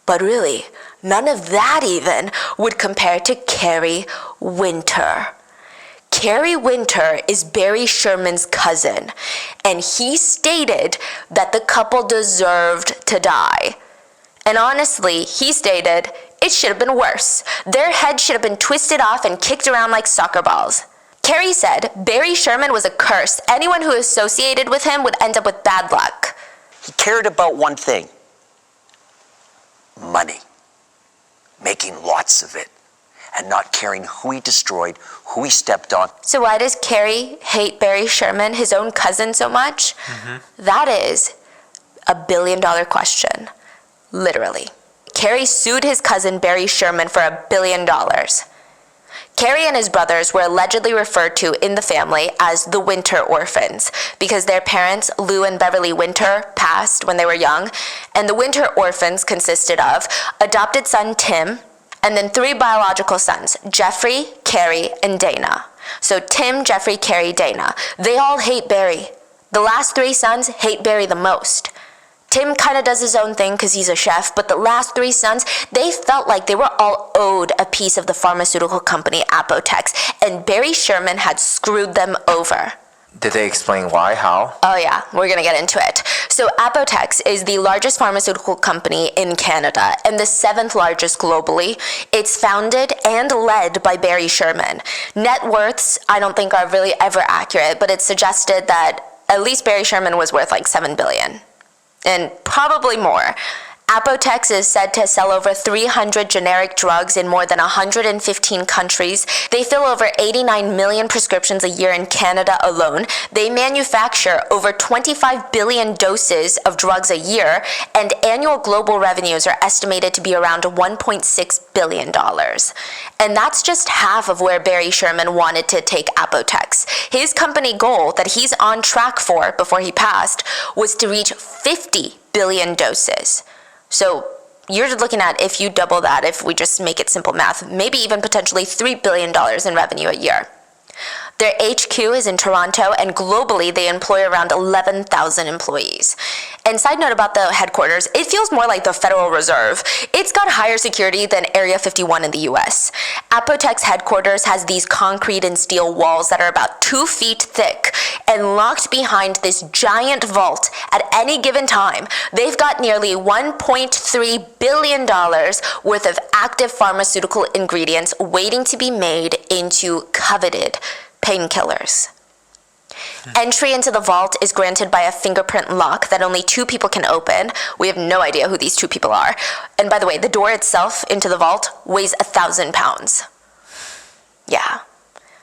But really, none of that even would compare to Carrie Winter. Carrie Winter is Barry Sherman's cousin, and he stated that the couple deserved to die. And honestly, he stated, it should have been worse. Their heads should have been twisted off and kicked around like soccer balls. Carrie said Barry Sherman was a curse. Anyone who associated with him would end up with bad luck. He cared about one thing. Money. Making lots of it. And not caring who he destroyed, who he stepped on. So why does Carrie hate Barry Sherman, his own cousin, so much? That is a billion-dollar question. Literally. Carrie sued his cousin Barry Sherman for $1 billion. Carrie and his brothers were allegedly referred to in the family as the Winter Orphans because their parents, Lou and Beverly Winter, passed when they were young, and the Winter Orphans consisted of adopted son Tim, and then 3 biological sons, Jeffrey, Carrie, and Dana. So Tim, Jeffrey, Carrie, Dana. They all hate Barry. The last 3 sons hate Barry the most. Tim kind of does his own thing because he's a chef, but the last 3 sons, they felt like they were all owed a piece of the pharmaceutical company Apotex, and Barry Sherman had screwed them over. Did they explain why? How? Oh yeah, we're gonna get into it. So Apotex is the largest pharmaceutical company in Canada and the 7th largest globally. It's founded and led by Barry Sherman. Net worths, I don't think are really ever accurate, but it's suggested that at least Barry Sherman was worth like $7 billion. And probably more. Apotex is said to sell over 300 generic drugs in more than 115 countries. They fill over 89 million prescriptions a year in Canada alone. They manufacture over 25 billion doses of drugs a year, and annual global revenues are estimated to be around $1.6 billion. And that's just half of where Barry Sherman wanted to take Apotex. His company goal that he's on track for before he passed was to reach 50 billion doses. So you're looking at, if you double that, if we just make it simple math, maybe even potentially $3 billion in revenue a year. Their HQ is in Toronto, and globally they employ around 11,000 employees. And side note about the headquarters, it feels more like the Federal Reserve. It's got higher security than Area 51 in the US. Apotex headquarters has these concrete and steel walls that are about 2 feet thick and locked behind this giant vault at any given time. They've got nearly $1.3 billion worth of active pharmaceutical ingredients waiting to be made into coveted painkillers. Entry into the vault is granted by a fingerprint lock that only 2 people can open. We have no idea who these 2 people are. And by the way, the door itself into the vault weighs 1,000 pounds. Yeah.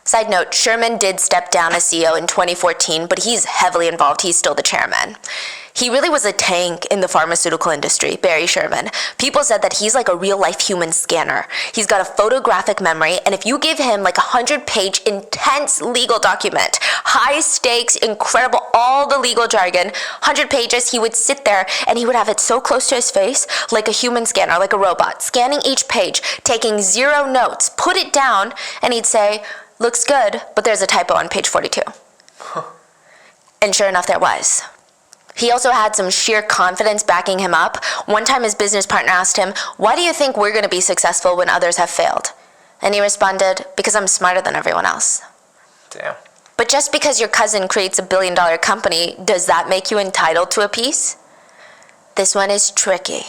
Side note, Sherman did step down as CEO in 2014, but he's heavily involved. He's still the chairman. He really was a tank in the pharmaceutical industry, Barry Sherman. People said that he's like a real-life human scanner. He's got a photographic memory, and if you give him like a 100-page intense legal document, high stakes, incredible, all the legal jargon, 100 pages, he would sit there and he would have it so close to his face, like a human scanner, like a robot, scanning each page, taking 0 notes, put it down, and he'd say, "Looks good, but there's a typo on page 42. And sure enough, there was. He also had some sheer confidence backing him up. One time his business partner asked him, "Why do you think we're going to be successful when others have failed?" And he responded, "Because I'm smarter than everyone else." Damn. But just because your cousin creates a billion-dollar company, does that make you entitled to a piece? This one is tricky.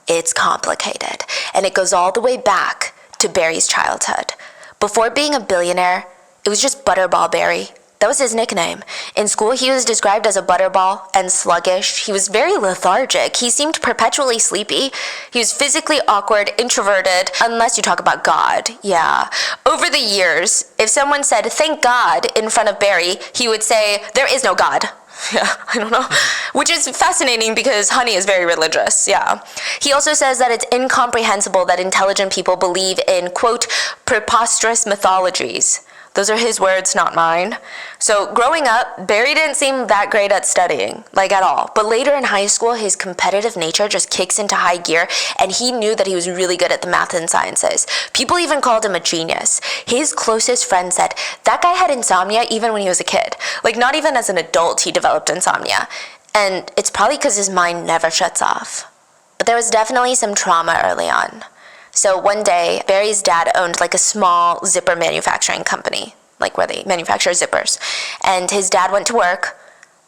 It's complicated. And it goes all the way back to Barry's childhood. Before being a billionaire, it was just Butterball Barry. That was his nickname. In school, he was described as a butterball and sluggish. He was very lethargic. He seemed perpetually sleepy. He was physically awkward, introverted, unless you talk about God. Yeah. Over the years, if someone said, "Thank God," in front of Barry, he would say, "There is no God." Yeah, I don't know. Which is fascinating because Honey is very religious, yeah. He also says that it's incomprehensible that intelligent people believe in, quote, preposterous mythologies. Those are his words, not mine. So growing up, Barry didn't seem that great at studying, like at all. But later in high school, his competitive nature just kicks into high gear, and he knew that he was really good at the math and sciences. People even called him a genius. His closest friend said, that guy had insomnia even when he was a kid. Like, not even as an adult he developed insomnia. And it's probably because his mind never shuts off. But there was definitely some trauma early on. So one day, Barry's dad owned like a small zipper manufacturing company, like where they manufacture zippers. And his dad went to work,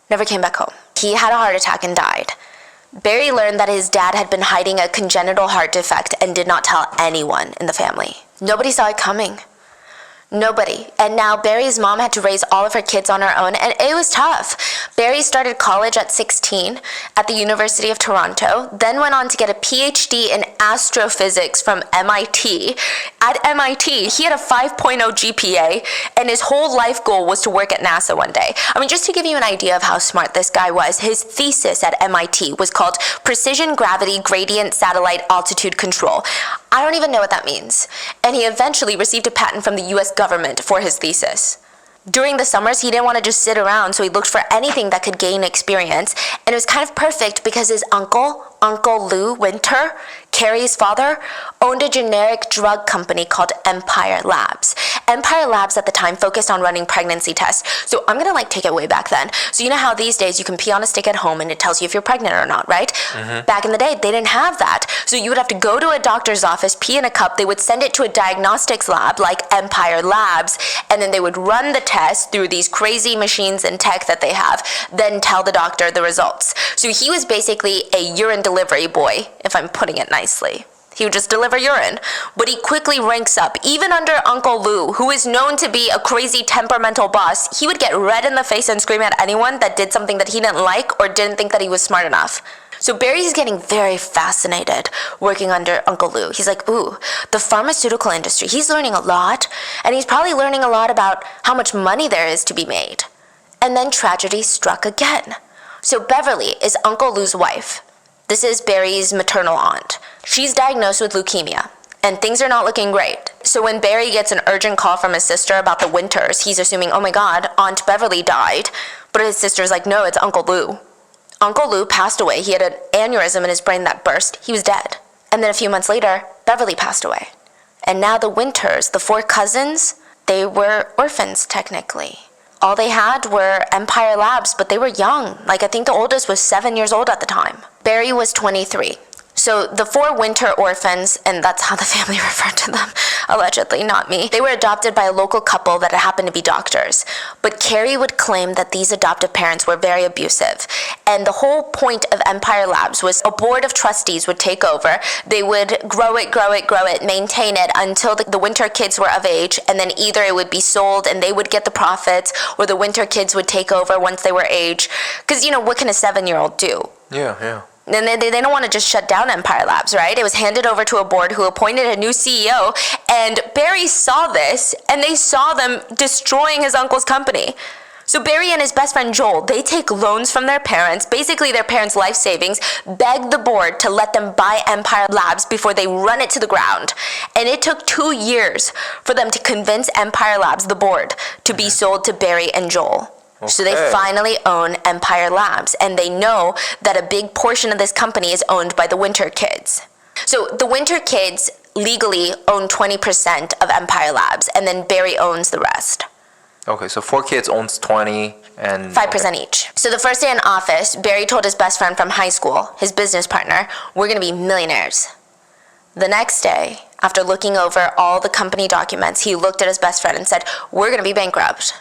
never came back home. He had a heart attack and died. Barry learned that his dad had been hiding a congenital heart defect and did not tell anyone in the family. Nobody saw it coming. Nobody. And now Barry's mom had to raise all of her kids on her own, and it was tough. Barry started college at 16 at the University of Toronto, then went on to get a PhD in astrophysics from MIT. At MIT, he had a 5.0 GPA, and his whole life goal was to work at NASA one day. I mean, just to give you an idea of how smart this guy was, his thesis at MIT was called Precision Gravity Gradient Satellite Altitude Control. I don't even know what that means. And he eventually received a patent from the US government for his thesis. During the summers, he didn't want to just sit around, so he looked for anything that could gain experience. And it was kind of perfect because his uncle, Uncle Lou Winter, Carrie's father, owned a generic drug company called Empire Labs. Empire Labs at the time focused on running pregnancy tests. So I'm gonna take it way back then. So you know how these days you can pee on a stick at home and it tells you if you're pregnant or not, right? Mm-hmm. Back in the day, they didn't have that. So you would have to go to a doctor's office, pee in a cup, they would send it to a diagnostics lab like Empire Labs, and then they would run the test through these crazy machines and tech that they have, then tell the doctor the results. So he was basically a urine delivery boy, if I'm putting it nicely. He would just deliver urine. But he quickly ranks up. Even under Uncle Lou, who is known to be a crazy temperamental boss, he would get red in the face and scream at anyone that did something that he didn't like or didn't think that he was smart enough. So Barry's getting very fascinated working under Uncle Lou. He's like, ooh, the pharmaceutical industry. He's learning a lot, and he's probably learning a lot about how much money there is to be made. And then tragedy struck again. So Beverly is Uncle Lou's wife. This is Barry's maternal aunt. She's diagnosed with leukemia, and things are not looking great. So when Barry gets an urgent call from his sister about the Winters, he's assuming, oh my God, Aunt Beverly died. But his sister's like, no, it's Uncle Lou. Uncle Lou passed away. He had an aneurysm in his brain that burst. He was dead. And then a few months later, Beverly passed away. And now the Winters, the 4 cousins, they were orphans technically. All they had were Empire Labs, but they were young. Like, I think the oldest was 7 years old at the time. Barry was 23. So the 4 Winter orphans, and that's how the family referred to them, allegedly, not me, they were adopted by a local couple that happened to be doctors. But Carrie would claim that these adoptive parents were very abusive. And the whole point of Empire Labs was a board of trustees would take over. They would grow it, maintain it until the Winter kids were of age, and then either it would be sold and they would get the profits, or the Winter kids would take over once they were age. Because, what can a 7-year-old do? Yeah. And they don't want to just shut down Empire Labs, right? It was handed over to a board who appointed a new CEO, and Barry saw this, and they saw them destroying his uncle's company. So Barry and his best friend Joel, they take loans from their parents, basically their parents' life savings, beg the board to let them buy Empire Labs before they run it to the ground. And it took 2 years for them to convince Empire Labs, the board, to be sold to Barry and Joel. Okay. So they finally own Empire Labs, and they know that a big portion of this company is owned by the Winter kids. So the Winter kids legally own 20% of Empire Labs, and then Barry owns the rest. Okay, so 4 kids owns 20 and 5% each. So the first day in office, Barry told his best friend from high school, his business partner, we're gonna be millionaires. The next day, after looking over all the company documents, he looked at his best friend and said, we're gonna be bankrupt.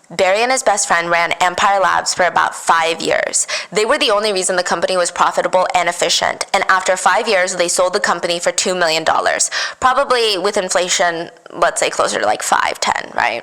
Barry and his best friend ran Empire Labs for about 5 years. They were the only reason the company was profitable and efficient. And after 5 years, they sold the company for $2 million. Probably with inflation, let's say closer to like 5, 10, right?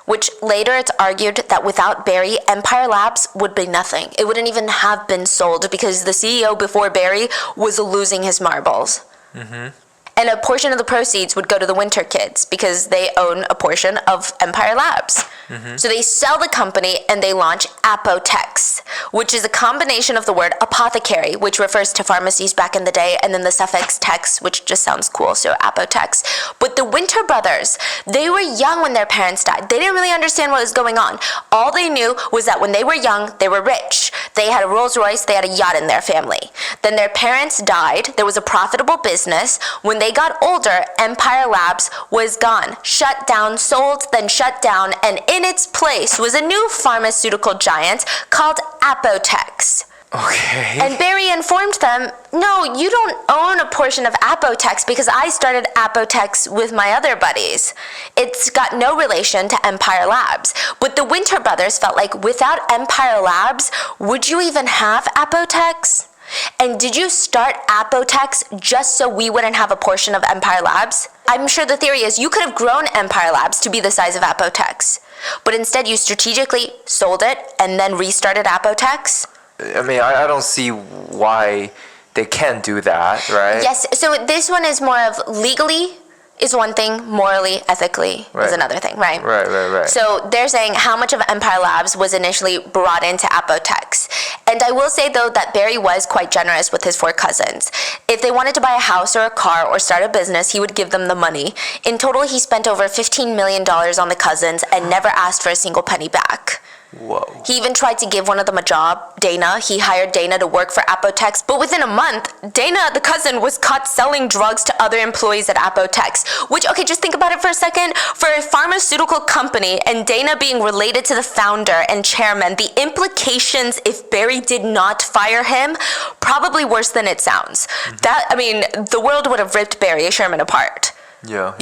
Which later it's argued that without Barry, Empire Labs would be nothing. It wouldn't even have been sold because the CEO before Barry was losing his marbles. Mm-hmm. And a portion of the proceeds would go to the Winter kids because they own a portion of Empire Labs. Mm-hmm. So they sell the company and they launch Apotex, which is a combination of the word apothecary, which refers to pharmacies back in the day, and then the suffix tex, which just sounds cool, so Apotex. But the Winter brothers, they were young when their parents died. They didn't really understand what was going on. All they knew was that when they were young, they were rich. They had a Rolls Royce, they had a yacht in their family. Then their parents died. There was a profitable business. When they got older, Empire Labs was gone, shut down, sold, then shut down, and in its place was a new pharmaceutical giant called Apotex. Okay. And Barry informed them, no, you don't own a portion of Apotex because I started Apotex with my other buddies. It's got no relation to Empire Labs. But the Winter brothers felt like without Empire Labs, would you even have Apotex? And did you start Apotex just so we wouldn't have a portion of Empire Labs? I'm sure the theory is you could have grown Empire Labs to be the size of Apotex, but instead you strategically sold it and then restarted Apotex? I mean, I don't see why they can't do that, right? Yes, so this one is more of legally is one thing, morally, ethically is another thing, right? Right. So they're saying how much of Empire Labs was initially brought into Apotex. And I will say, though, that Barry was quite generous with his 4 cousins. If they wanted to buy a house or a car or start a business, he would give them the money. In total, he spent over $15 million on the cousins and never asked for a single penny back. Whoa. He even tried to give one of them a job, Dana. He hired Dana to work for Apotex, but within a month, Dana, the cousin, was caught selling drugs to other employees at Apotex, which, okay, just think about it for a second. For a pharmaceutical company and Dana being related to the founder and chairman, the implications if Barry did not fire him, probably worse than it sounds. Mm-hmm. The world would have ripped Barry Sherman apart. Yeah.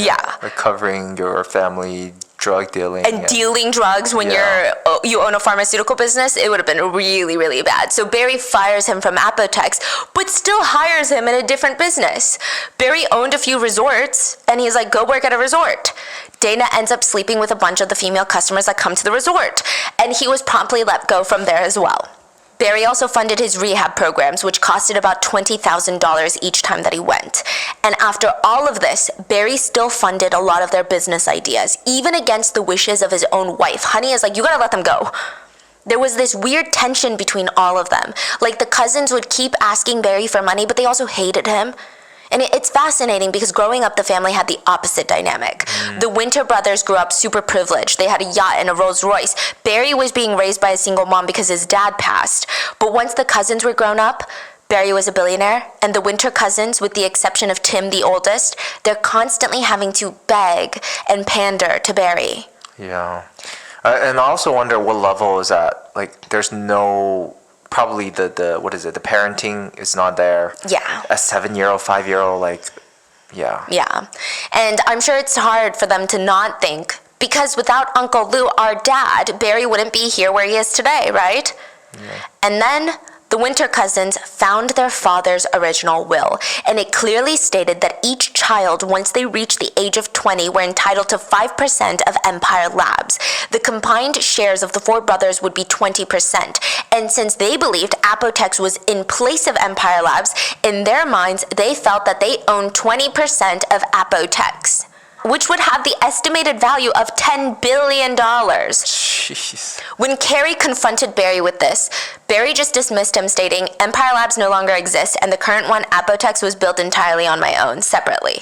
Like covering your family drug dealing and dealing drugs when you own a pharmaceutical business, it would have been really, really bad. So Barry fires him from Apotex, but still hires him in a different business. Barry owned a few resorts, and he's like, go work at a resort. Dana ends up sleeping with a bunch of the female customers that come to the resort, and he was promptly let go from there as well. Barry also funded his rehab programs, which costed about $20,000 each time that he went. And after all of this, Barry still funded a lot of their business ideas, even against the wishes of his own wife. Honey is like, you gotta let them go. There was this weird tension between all of them. Like, the cousins would keep asking Barry for money, but they also hated him. And it's fascinating because growing up, the family had the opposite dynamic. The Winter brothers grew up super privileged. They had a yacht and a Rolls Royce. Barry was being raised by a single mom because his dad passed. But once the cousins were grown up, Barry was a billionaire, and the Winter cousins, with the exception of Tim, the oldest, they're constantly having to beg and pander to Barry. Yeah. And I also wonder what level is that? Like, there's no... Probably the what is it? The parenting is not there. Yeah. A 7-year-old, 5-year-old, like, yeah. Yeah. And I'm sure it's hard for them to not think, because without Uncle Lou, our dad, Barry wouldn't be here where he is today, right? Yeah. And then the Winter cousins found their father's original will, and it clearly stated that each child, once they reached the age of 20, were entitled to 5% of Empire Labs. The combined shares of the four brothers would be 20%, and since they believed Apotex was in place of Empire Labs, in their minds, they felt that they owned 20% of Apotex, which would have the estimated value of $10 billion. Jeez. When Carrie confronted Barry with this, Barry just dismissed him, stating, Empire Labs no longer exists, and the current one, Apotex, was built entirely on my own, separately.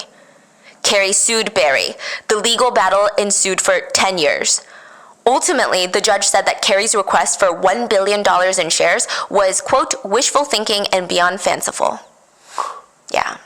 Carrie sued Barry. The legal battle ensued for 10 years. Ultimately, the judge said that Carrie's request for $1 billion in shares was, quote, wishful thinking and beyond fanciful. Yeah.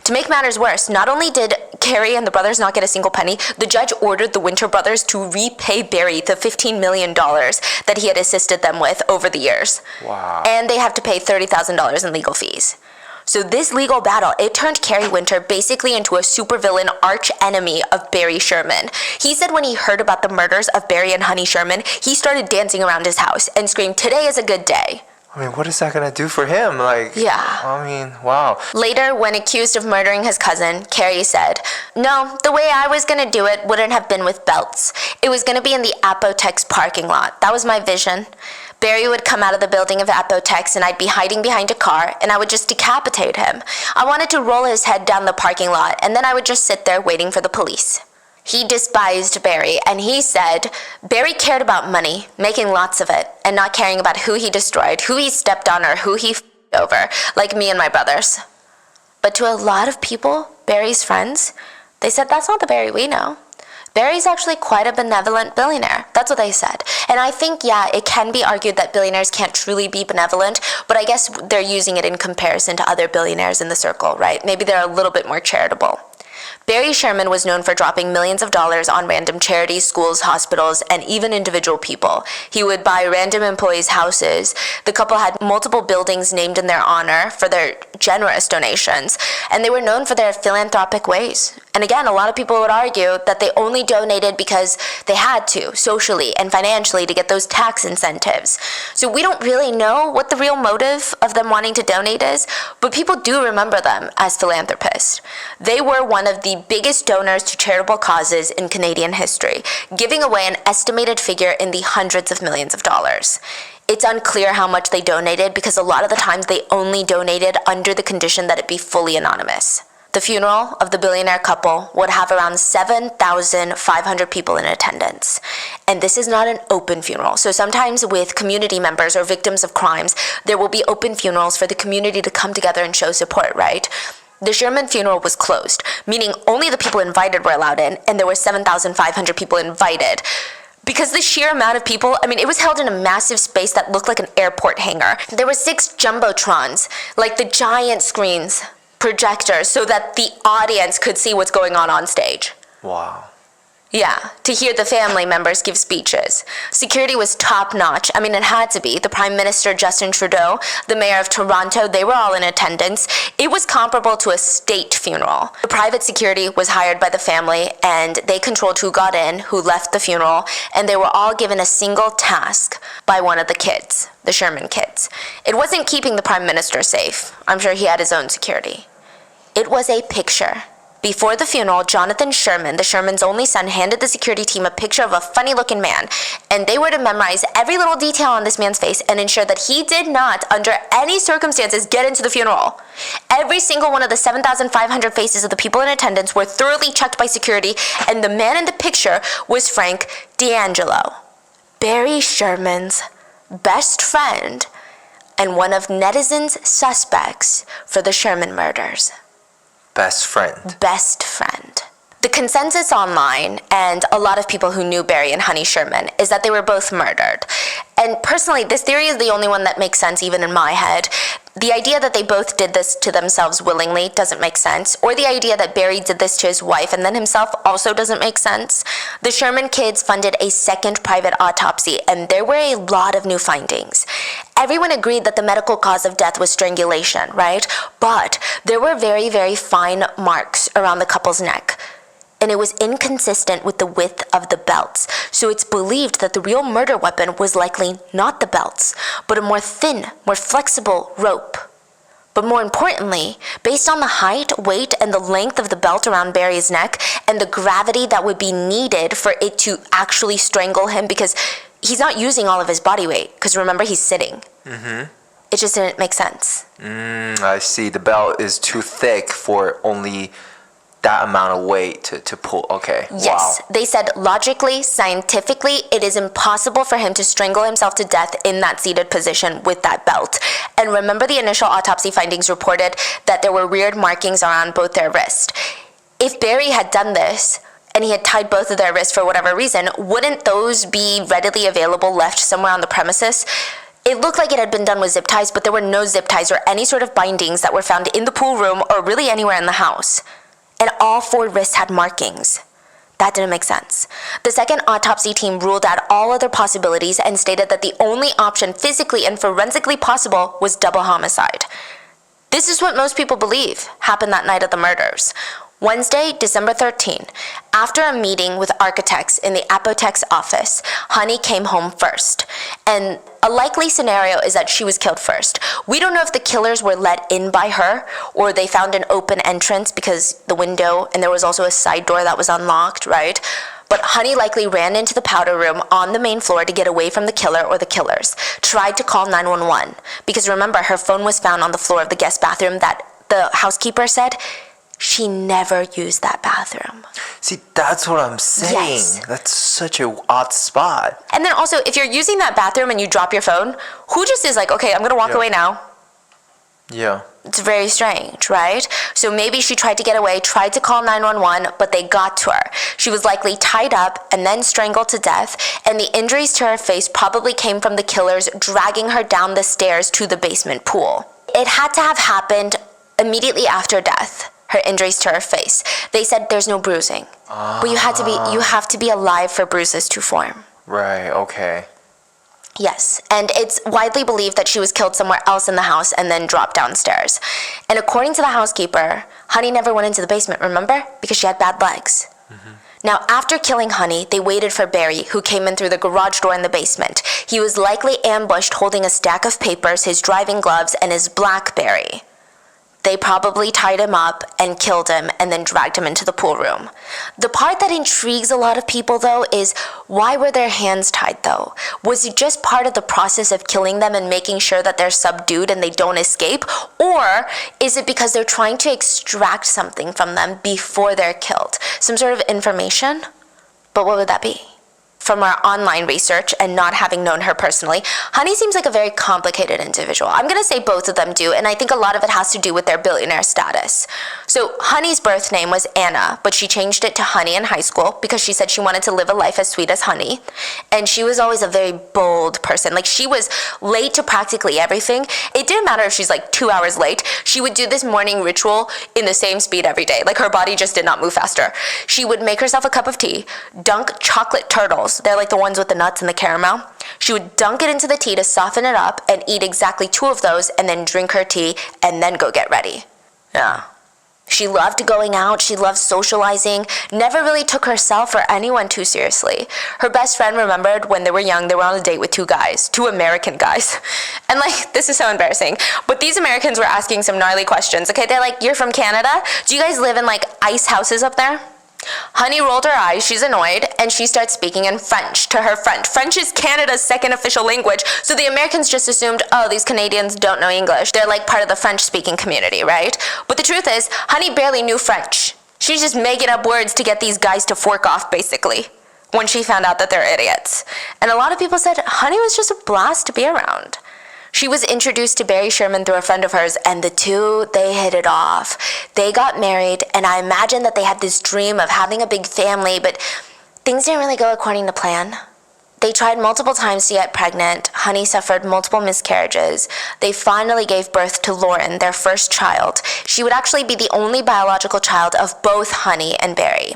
To make matters worse, not only did Carrie and the brothers not get a single penny, the judge ordered the Winter brothers to repay Barry the $15 million that he had assisted them with over the years. Wow. And they have to pay $30,000 in legal fees. So this legal battle, it turned Carrie Winter basically into a supervillain arch enemy of Barry Sherman. He said when he heard about the murders of Barry and Honey Sherman, he started dancing around his house and screamed, today is a good day. I mean, what is that going to do for him? Like, yeah. I mean, wow. Later, when accused of murdering his cousin, Carrie said, no, the way I was going to do it wouldn't have been with belts. It was going to be in the Apotex parking lot. That was my vision. Barry would come out of the building of Apotex and I'd be hiding behind a car and I would just decapitate him. I wanted to roll his head down the parking lot and then I would just sit there waiting for the police. He despised Barry, and he said Barry cared about money, making lots of it, and not caring about who he destroyed, who he stepped on, or who he f***ed over, like me and my brothers. But to a lot of people, Barry's friends, they said that's not the Barry we know. Barry's actually quite a benevolent billionaire. That's what they said. And I think, yeah, it can be argued that billionaires can't truly be benevolent, but I guess they're using it in comparison to other billionaires in the circle, right? Maybe they're a little bit more charitable. Barry Sherman was known for dropping millions of dollars on random charities, schools, hospitals, and even individual people. He would buy random employees' houses. The couple had multiple buildings named in their honor for their generous donations, and they were known for their philanthropic ways. And again, a lot of people would argue that they only donated because they had to, socially and financially, to get those tax incentives. So we don't really know what the real motive of them wanting to donate is, but people do remember them as philanthropists. They were one of the biggest donors to charitable causes in Canadian history, giving away an estimated figure in the hundreds of millions of dollars. It's unclear how much they donated because a lot of the times they only donated under the condition that it be fully anonymous. The funeral of the billionaire couple would have around 7,500 people in attendance. And this is not an open funeral. So sometimes with community members or victims of crimes, there will be open funerals for the community to come together and show support, right? The Sherman funeral was closed, meaning only the people invited were allowed in, and there were 7,500 people invited. Because the sheer amount of people, I mean, it was held in a massive space that looked like an airport hangar. There were 6 jumbotrons, like the giant screens, projectors, so that the audience could see what's going on stage. Wow. Yeah, to hear the family members give speeches. Security was top-notch. I mean, it had to be. The Prime Minister, Justin Trudeau, the Mayor of Toronto, they were all in attendance. It was comparable to a state funeral. The private security was hired by the family, and they controlled who got in, who left the funeral, and they were all given a single task by one of the kids, the Sherman kids. It wasn't keeping the Prime Minister safe. I'm sure he had his own security. It was a picture. Before the funeral, Jonathan Sherman, the Shermans' only son, handed the security team a picture of a funny-looking man, and they were to memorize every little detail on this man's face and ensure that he did not, under any circumstances, get into the funeral. Every single one of the 7,500 faces of the people in attendance were thoroughly checked by security, and the man in the picture was Frank D'Angelo, Barry Sherman's best friend and one of netizens' suspects for the Sherman murders. Best friend. Best friend. The consensus online, and a lot of people who knew Barry and Honey Sherman, is that they were both murdered. And personally, this theory is the only one that makes sense even in my head. The idea that they both did this to themselves willingly doesn't make sense, or the idea that Barry did this to his wife and then himself also doesn't make sense. The Sherman kids funded a second private autopsy, and there were a lot of new findings. Everyone agreed that the medical cause of death was strangulation, right? But there were very, very fine marks around the couple's neck, and it was inconsistent with the width of the belts. So it's believed that the real murder weapon was likely not the belts, but a more thin, more flexible rope. But more importantly, based on the height, weight, and the length of the belt around Barry's neck, and the gravity that would be needed for it to actually strangle him, because he's not using all of his body weight, because remember, he's sitting. It just didn't make sense. I see. The belt is too thick for only that amount of weight to pull. Okay. Yes. Wow. They said logically, scientifically, it is impossible for him to strangle himself to death in that seated position with that belt. And remember, the initial autopsy findings reported that there were reared markings around both their wrists. If Barry had done this, and he had tied both of their wrists for whatever reason, wouldn't those be readily available left somewhere on the premises? It looked like it had been done with zip ties, but there were no zip ties or any sort of bindings that were found in the pool room or really anywhere in the house. And all 4 wrists had markings. That didn't make sense. The second autopsy team ruled out all other possibilities and stated that the only option physically and forensically possible was double homicide. This is what most people believe happened that night of the murders. Wednesday, December 13, after a meeting with architects in the Apotex office, Honey came home first. And a likely scenario is that she was killed first. We don't know if the killers were let in by her or they found an open entrance because the window, and there was also a side door that was unlocked, right? But Honey likely ran into the powder room on the main floor to get away from the killer or the killers, tried to call 911, because remember, her phone was found on the floor of the guest bathroom that the housekeeper said she never used that bathroom. See, that's what I'm saying. Yes. That's such an odd spot. And then also, if you're using that bathroom and you drop your phone, who just is like, okay, I'm gonna walk away now? Yeah. It's very strange, right? So maybe she tried to get away, tried to call 911, but they got to her. She was likely tied up and then strangled to death, and the injuries to her face probably came from the killers dragging her down the stairs to the basement pool. It had to have happened immediately after death. Her injuries to her face. They said there's no bruising, but you have to be alive for bruises to form. Right. Okay. Yes, and it's widely believed that she was killed somewhere else in the house and then dropped downstairs. And according to the housekeeper, Honey never went into the basement, remember? Because she had bad legs. Now, after killing Honey, they waited for Barry, who came in through the garage door in the basement. He was likely ambushed holding a stack of papers, his driving gloves, and his BlackBerry. They probably tied him up and killed him and then dragged him into the pool room. The part that intrigues a lot of people, though, is why were their hands tied, though? Was it just part of the process of killing them and making sure that they're subdued and they don't escape? Or is it because they're trying to extract something from them before they're killed? Some sort of information? But what would that be? From our online research and not having known her personally, Honey seems like a very complicated individual. I'm going to say both of them do, and I think a lot of it has to do with their billionaire status. So Honey's birth name was Anna, but she changed it to Honey in high school because she said she wanted to live a life as sweet as Honey. And she was always a very bold person. Like, she was late to practically everything. It didn't matter if she's like 2 hours late. She would do this morning ritual in the same speed every day. Like, her body just did not move faster. She would make herself a cup of tea, dunk chocolate turtles. They're like the ones with the nuts and the caramel. She would dunk it into the tea to soften it up and eat exactly 2 of those and then drink her tea and then go get ready. Yeah. She loved going out, she loved socializing, never really took herself or anyone too seriously. Her best friend remembered when they were young, they were on a date with two American guys. And like, this is so embarrassing, but these Americans were asking some gnarly questions, okay? They're like, you're from Canada? Do you guys live in like ice houses up there? Honey rolled her eyes, she's annoyed, and she starts speaking in French to her friend. French is Canada's second official language, so the Americans just assumed, oh, these Canadians don't know English. They're like part of the French-speaking community, right? But the truth is, Honey barely knew French. She's just making up words to get these guys to fork off, basically, when she found out that they're idiots. And a lot of people said Honey was just a blast to be around. She was introduced to Barry Sherman through a friend of hers, and the two, they hit it off. They got married, and I imagine that they had this dream of having a big family, but things didn't really go according to plan. They tried multiple times to get pregnant. Honey suffered multiple miscarriages. They finally gave birth to Lauren, their first child. She would actually be the only biological child of both Honey and Barry.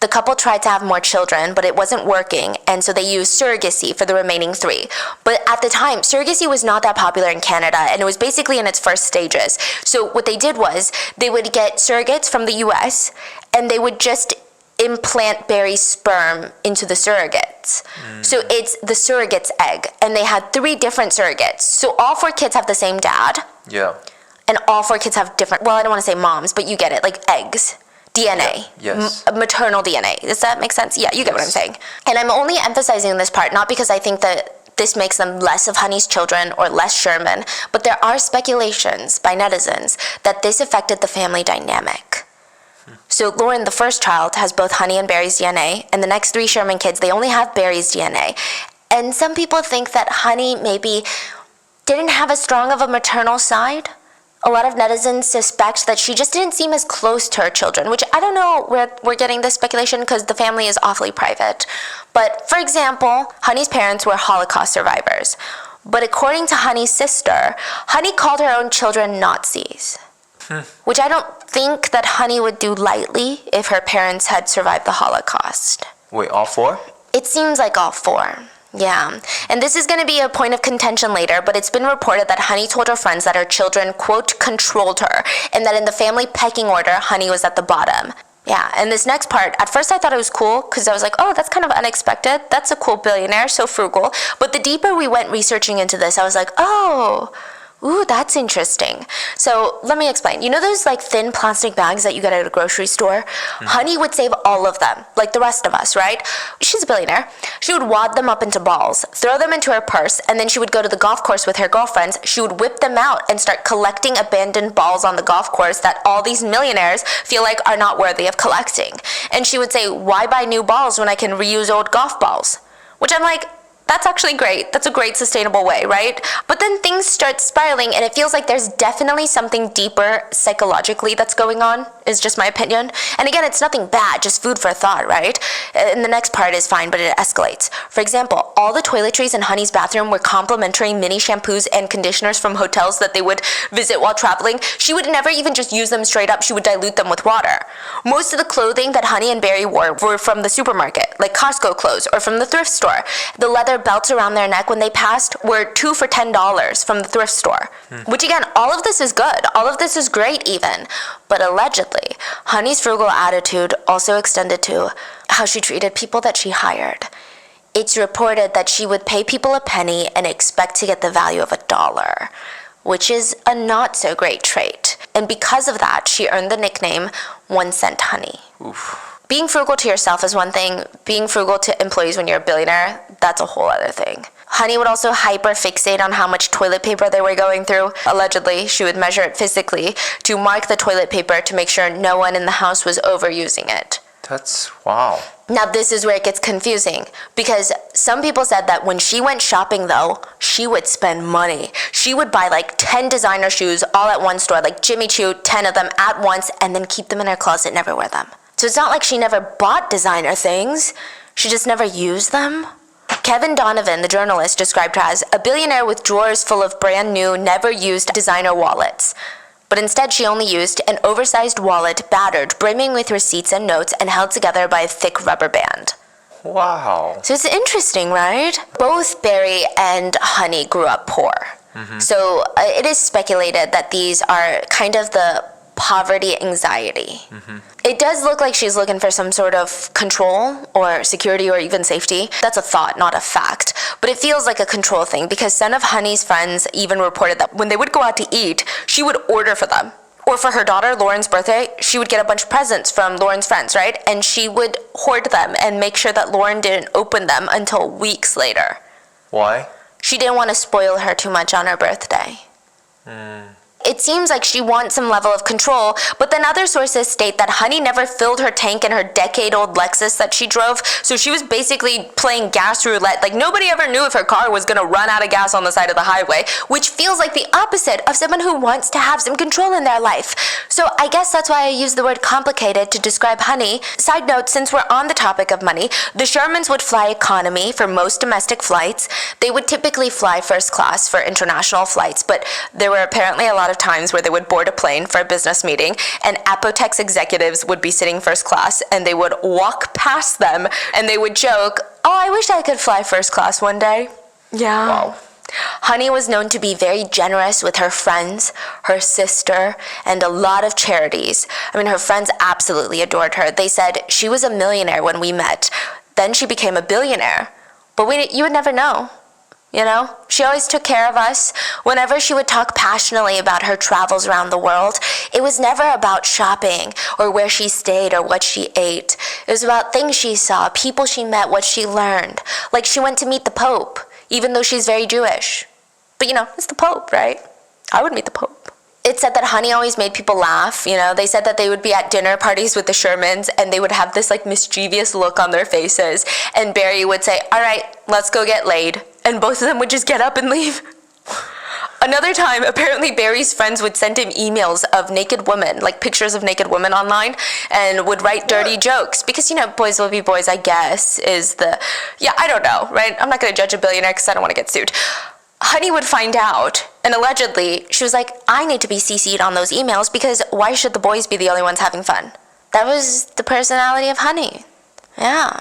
The couple tried to have more children, but it wasn't working, and so they used surrogacy for the remaining 3. But at the time, surrogacy was not that popular in Canada, and it was basically in its first stages. So what they did was, they would get surrogates from the US, and they would just implant Barry's sperm into the surrogates. So it's the surrogate's egg, and they had 3 different surrogates. So all 4 kids have the same dad, Yeah. and all 4 kids have different, well, I don't want to say moms, but you get it, like eggs. DNA. Yes. Maternal DNA. Does that make sense? Yeah, you get what I'm saying. And I'm only emphasizing this part, not because I think that this makes them less of Honey's children or less Sherman, but there are speculations by netizens that this affected the family dynamic. So Lauren, the first child, has both Honey and Barry's DNA, and the next 3 Sherman kids, they only have Barry's DNA. And some people think that Honey maybe didn't have as strong of a maternal side. A lot of netizens suspect that she just didn't seem as close to her children, which I don't know where we're getting this speculation because the family is awfully private. But for example, Honey's parents were Holocaust survivors. But according to Honey's sister, Honey called her own children Nazis. Which I don't think that Honey would do lightly if her parents had survived the Holocaust. Wait, all 4? It seems like all 4. Yeah, and this is going to be a point of contention later, but it's been reported that Honey told her friends that her children, quote, controlled her, and that in the family pecking order, Honey was at the bottom. Yeah, and this next part, at first I thought it was cool, because I was like, oh, that's kind of unexpected. That's a cool billionaire, so frugal. But the deeper we went researching into this, I was like, oh, ooh, that's interesting. So let me explain. You know those like thin plastic bags that you get at a grocery store? Honey would save all of them, like the rest of us, right? She's a billionaire. She would wad them up into balls, throw them into her purse, and then she would go to the golf course with her girlfriends. She would whip them out and start collecting abandoned balls on the golf course that all these millionaires feel like are not worthy of collecting. And she would say, why buy new balls when I can reuse old golf balls? Which I'm like, that's actually great. That's a great sustainable way, right? But then things start spiraling and it feels like there's definitely something deeper psychologically that's going on, is just my opinion. And again, it's nothing bad, just food for thought, right? And the next part is fine, but it escalates. For example, all the toiletries in Honey's bathroom were complimentary mini shampoos and conditioners from hotels that they would visit while traveling. She would never even just use them straight up, she would dilute them with water. Most of the clothing that Honey and Barry wore were from the supermarket, like Costco clothes, or from the thrift store. The leather belts around their neck when they passed were 2 for $10 from the thrift store. Which again, all of this is good. All of this is great even. But allegedly, Honey's frugal attitude also extended to how she treated people that she hired. It's reported that she would pay people a penny and expect to get the value of $1, which is a not so great trait. And because of that, she earned the nickname 1 Cent Honey. Oof. Being frugal to yourself is one thing. Being frugal to employees when you're a billionaire, that's a whole other thing. Honey would also hyper-fixate on how much toilet paper they were going through. Allegedly, she would measure it physically to mark the toilet paper to make sure no one in the house was overusing it. That's, wow. Now this is where it gets confusing, because some people said that when she went shopping though, she would spend money. She would buy like 10 designer shoes all at one store, like Jimmy Choo, 10 of them at once, and then keep them in her closet, never wear them. So it's not like she never bought designer things, she just never used them. Kevin Donovan, the journalist, described her as a billionaire with drawers full of brand new, never used designer wallets. But instead she only used an oversized wallet, battered, brimming with receipts and notes, and held together by a thick rubber band. Wow. So it's interesting, right? Both Barry and Honey grew up poor. So it is speculated that these are kind of the poverty anxiety. It does look like she's looking for some sort of control or security or even safety. That's a thought, not a fact. But it feels like a control thing because some of Honey's friends even reported that when they would go out to eat, she would order for them. Or for her daughter, Lauren's birthday, she would get a bunch of presents from Lauren's friends, right? And she would hoard them and make sure that Lauren didn't open them until weeks later. Why? She didn't want to spoil her too much on her birthday. It seems like she wants some level of control, but then other sources state that Honey never filled her tank in her decade-old Lexus that she drove, so she was basically playing gas roulette. Like, nobody ever knew if her car was gonna run out of gas on the side of the highway, which feels like the opposite of someone who wants to have some control in their life. So I guess that's why I use the word complicated to describe Honey. Side note, since we're on the topic of money, the Shermans would fly economy for most domestic flights. They would typically fly first class for international flights, but there were apparently a lot of times where they would board a plane for a business meeting and Apotex executives would be sitting first class and they would walk past them and they would joke, "Oh, I wish I could fly first class one day." Yeah. Wow. Honey was known to be very generous with her friends, her sister, and a lot of charities. I mean, her friends absolutely adored her. They said she was a millionaire when we met. Then she became a billionaire. But you would never know. You know, she always took care of us. Whenever she would talk passionately about her travels around the world, it was never about shopping or where she stayed or what she ate. It was about things she saw, people she met, what she learned. Like she went to meet the Pope, even though she's very Jewish. But you know, it's the Pope, right? I would meet the Pope. It said that Honey always made people laugh, you know. They said that they would be at dinner parties with the Shermans and they would have this like mischievous look on their faces. And Barry would say, "All right, let's go get laid." And both of them would just get up and leave. Another time, apparently Barry's friends would send him emails of naked women, like pictures of naked women online, and would write dirty jokes. Because, you know, boys will be boys, I guess, I don't know, right? I'm not going to judge a billionaire because I don't want to get sued. Honey would find out, and allegedly, she was like, "I need to be CC'd on those emails because why should the boys be the only ones having fun?" That was the personality of Honey. Yeah.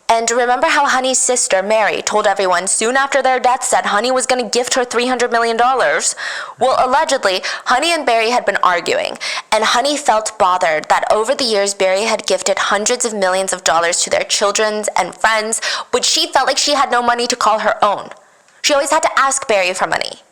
And remember how Honey's sister, Mary, told everyone soon after their deaths that Honey was going to gift her $300 million? Well, allegedly, Honey and Barry had been arguing, and Honey felt bothered that over the years, Barry had gifted hundreds of millions of dollars to their children and friends, but she felt like she had no money to call her own. She always had to ask Barry for money.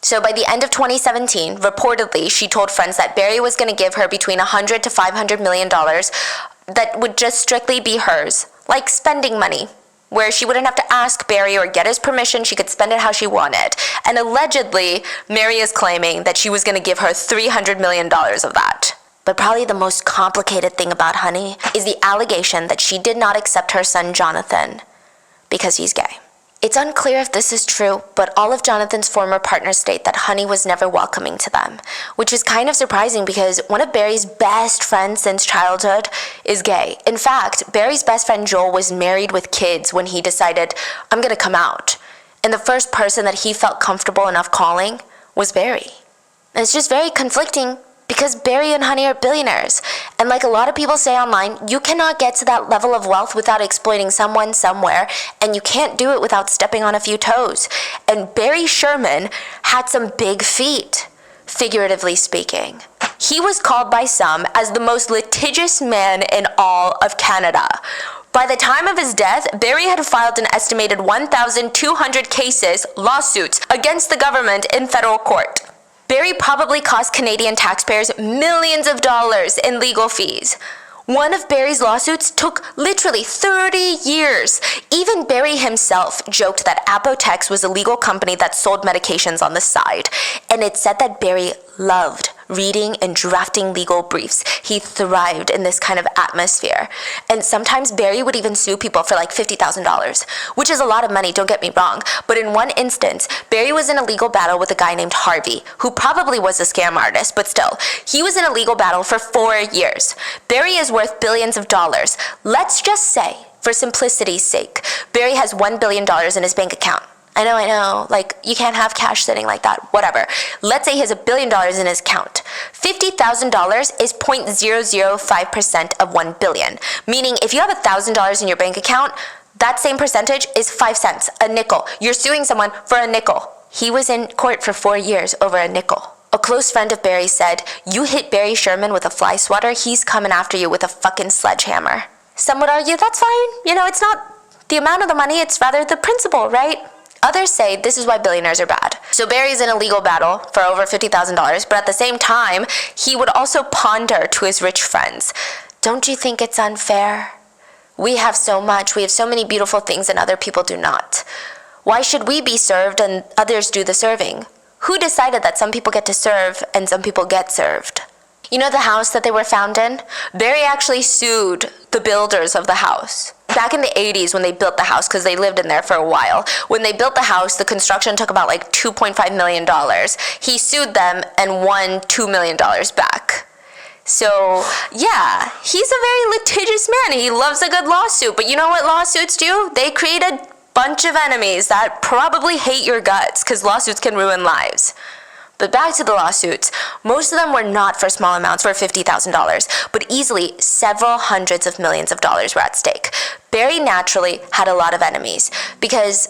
So by the end of 2017, reportedly, she told friends that Barry was going to give her between $100 to $500 million that would just strictly be hers. Like spending money, where she wouldn't have to ask Barry or get his permission, she could spend it how she wanted. And allegedly, Mary is claiming that she was going to give her $300 million of that. But probably the most complicated thing about Honey is the allegation that she did not accept her son Jonathan because he's gay. It's unclear if this is true, but all of Jonathan's former partners state that Honey was never welcoming to them, which is kind of surprising because one of Barry's best friends since childhood is gay. In fact, Barry's best friend Joel was married with kids when he decided, "I'm gonna come out." And the first person that he felt comfortable enough calling was Barry. And it's just very conflicting because Barry and Honey are billionaires. And like a lot of people say online, you cannot get to that level of wealth without exploiting someone somewhere, and you can't do it without stepping on a few toes. And Barry Sherman had some big feet, figuratively speaking. He was called by some as the most litigious man in all of Canada. By the time of his death, Barry had filed an estimated 1,200 lawsuits against the government in federal court. Barry probably cost Canadian taxpayers millions of dollars in legal fees. One of Barry's lawsuits took literally 30 years. Even Barry himself joked that Apotex was a legal company that sold medications on the side. And it said that Barry loved reading and drafting legal briefs. He thrived in this kind of atmosphere. And sometimes Barry would even sue people for like $50,000, which is a lot of money, don't get me wrong. But in one instance, Barry was in a legal battle with a guy named Harvey, who probably was a scam artist, but still, he was in a legal battle for 4 years. Barry is worth billions of dollars. Let's just say, for simplicity's sake, Barry has $1 billion in his bank account. I know, like, you can't have cash sitting like that, whatever. Let's say he has $1 billion in his account. $50,000 is 0.005% of 1 billion, meaning if you have $1,000 in your bank account, that same percentage is 5 cents, a nickel. You're suing someone for a nickel. He was in court for 4 years over a nickel. A close friend of Barry said, "You hit Barry Sherman with a fly swatter, he's coming after you with a fucking sledgehammer." Some would argue that's fine. It's not the amount of the money, it's rather the principle, right? Others say this is why billionaires are bad. So Barry's in a legal battle for over $50,000, but at the same time, he would also ponder to his rich friends, "Don't you think it's unfair? We have so much, we have so many beautiful things and other people do not. Why should we be served and others do the serving? Who decided that some people get to serve and some people get served?" You know the house that they were found in? Barry actually sued the builders of the house. Back in the 80s when they built the house, because they lived in there for a while, when they built the house, the construction took about like $2.5 million. He sued them and won $2 million back. So, yeah, he's a very litigious man. He loves a good lawsuit. But you know what lawsuits do? They create a bunch of enemies that probably hate your guts, because lawsuits can ruin lives. But back to the lawsuits, most of them were not for small amounts, for $50,000, but easily several hundreds of millions of dollars were at stake. Barry naturally had a lot of enemies because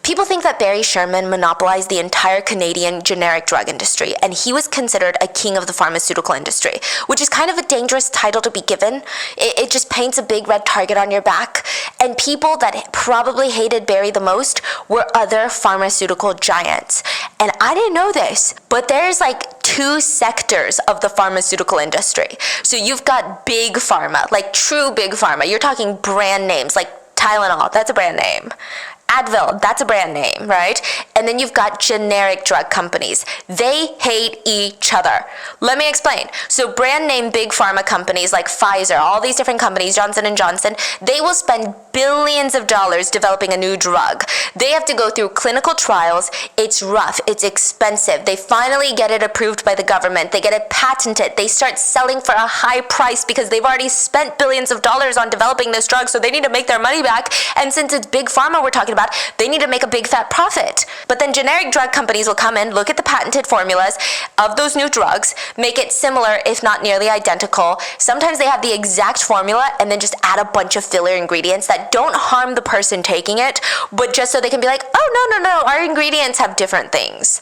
people think that Barry Sherman monopolized the entire Canadian generic drug industry, and he was considered a king of the pharmaceutical industry, which is kind of a dangerous title to be given. It just paints a big red target on your back, and people that probably hated Barry the most were other pharmaceutical giants. And I didn't know this, but there's like two sectors of the pharmaceutical industry. So you've got big pharma, like true big pharma. You're talking brand names, like Tylenol, that's a brand name. Advil, that's a brand name, right? And then you've got generic drug companies. They hate each other. Let me explain. So brand name big pharma companies like Pfizer, all these different companies, Johnson & Johnson, they will spend billions of dollars developing a new drug. They have to go through clinical trials. It's rough. It's expensive. They finally get it approved by the government. They get it patented. They start selling for a high price because they've already spent billions of dollars on developing this drug, so they need to make their money back. And since it's big pharma we're talking about, they need to make a big fat profit. But then generic drug companies will come in, look at the patented formulas of those new drugs, make it similar, if not nearly identical. Sometimes they have the exact formula and then just add a bunch of filler ingredients that don't harm the person taking it, but just so they can be like, "Oh, no, our ingredients have different things."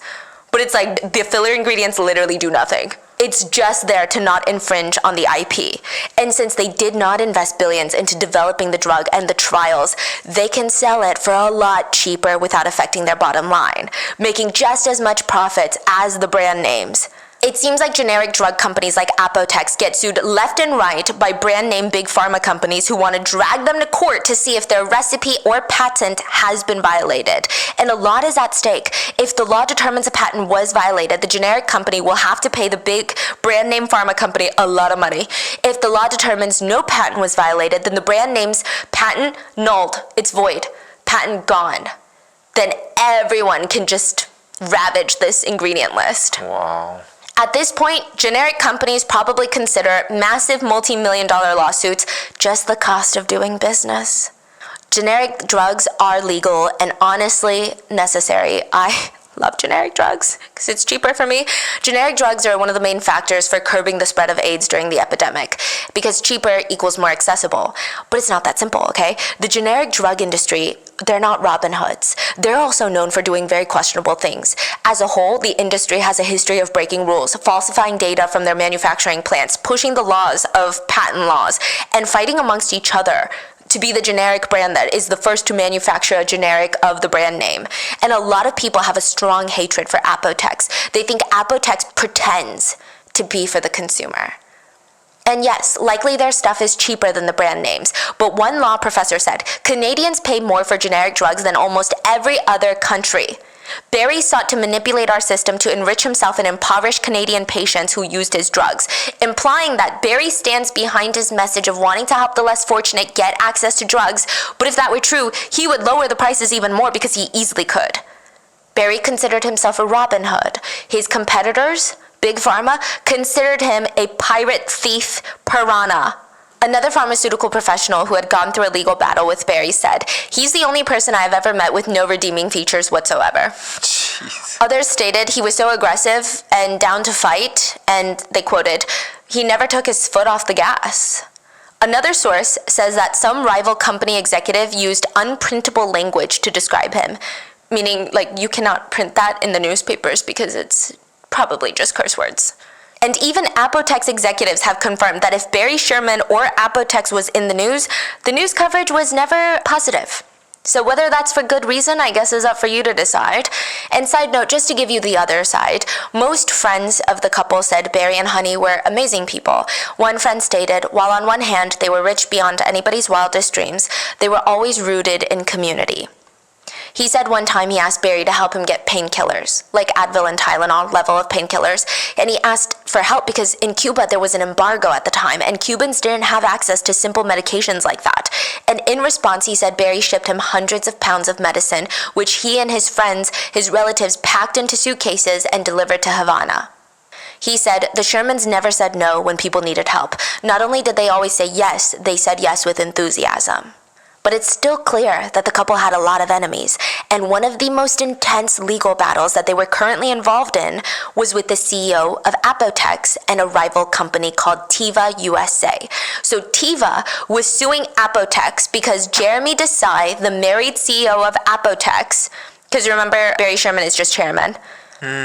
But it's like the filler ingredients literally do nothing. It's just there to not infringe on the IP. And since they did not invest billions into developing the drug and the trials, they can sell it for a lot cheaper without affecting their bottom line, making just as much profits as the brand names. It seems like generic drug companies like Apotex get sued left and right by brand name big pharma companies who want to drag them to court to see if their recipe or patent has been violated. And a lot is at stake. If the law determines a patent was violated, the generic company will have to pay the big brand name pharma company a lot of money. If the law determines no patent was violated, then the brand name's patent nulled. It's void. Patent gone. Then everyone can just ravage this ingredient list. Wow. At this point, generic companies probably consider massive multi-million-dollar lawsuits just the cost of doing business. Generic drugs are legal and honestly necessary. I love generic drugs because it's cheaper for me. Generic drugs are one of the main factors for curbing the spread of AIDS during the epidemic because cheaper equals more accessible. But it's not that simple, okay? The generic drug industry, they're not Robin Hoods. They're also known for doing very questionable things. As a whole, the industry has a history of breaking rules, falsifying data from their manufacturing plants, pushing the laws of patent laws, and fighting amongst each other to be the generic brand that is the first to manufacture a generic of the brand name. And a lot of people have a strong hatred for Apotex. They think Apotex pretends to be for the consumer. And yes, likely their stuff is cheaper than the brand names, but one law professor said, Canadians pay more for generic drugs than almost every other country. Barry sought to manipulate our system to enrich himself and impoverish Canadian patients who used his drugs, implying that Barry stands behind his message of wanting to help the less fortunate get access to drugs, but if that were true, he would lower the prices even more because he easily could. Barry considered himself a Robin Hood. His competitors, Big Pharma, considered him a pirate, thief, piranha. Another pharmaceutical professional who had gone through a legal battle with Barry said, "He's the only person I have ever met with no redeeming features whatsoever." Jeez. Others stated he was so aggressive and down to fight, and they quoted, "He never took his foot off the gas." Another source says that some rival company executive used unprintable language to describe him, meaning like you cannot print that in the newspapers because it's probably just curse words. And even Apotex executives have confirmed that if Barry Sherman or Apotex was in the news coverage was never positive. So whether that's for good reason, I guess is up for you to decide. And side note, just to give you the other side, most friends of the couple said Barry and Honey were amazing people. One friend stated, while on one hand they were rich beyond anybody's wildest dreams, they were always rooted in community. He said one time he asked Barry to help him get painkillers, like Advil and Tylenol level of painkillers, and he asked for help because in Cuba there was an embargo at the time, and Cubans didn't have access to simple medications like that. And in response, he said Barry shipped him hundreds of pounds of medicine, which he and his friends, his relatives, packed into suitcases and delivered to Havana. He said, the Shermans never said no when people needed help. Not only did they always say yes, they said yes with enthusiasm. But it's still clear that the couple had a lot of enemies, and one of the most intense legal battles that they were currently involved in was with the CEO of Apotex and a rival company called Teva USA. So Teva was suing Apotex because Jeremy Desai, the married CEO of Apotex, because remember, Barry Sherman is just chairman.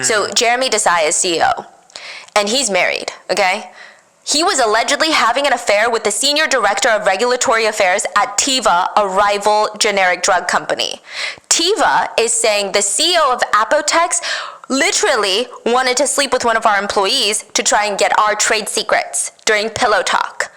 So Jeremy Desai is CEO, and he's married, okay? He was allegedly having an affair with the senior director of regulatory affairs at Teva, a rival generic drug company. Teva is saying the CEO of Apotex literally wanted to sleep with one of our employees to try and get our trade secrets during pillow talk.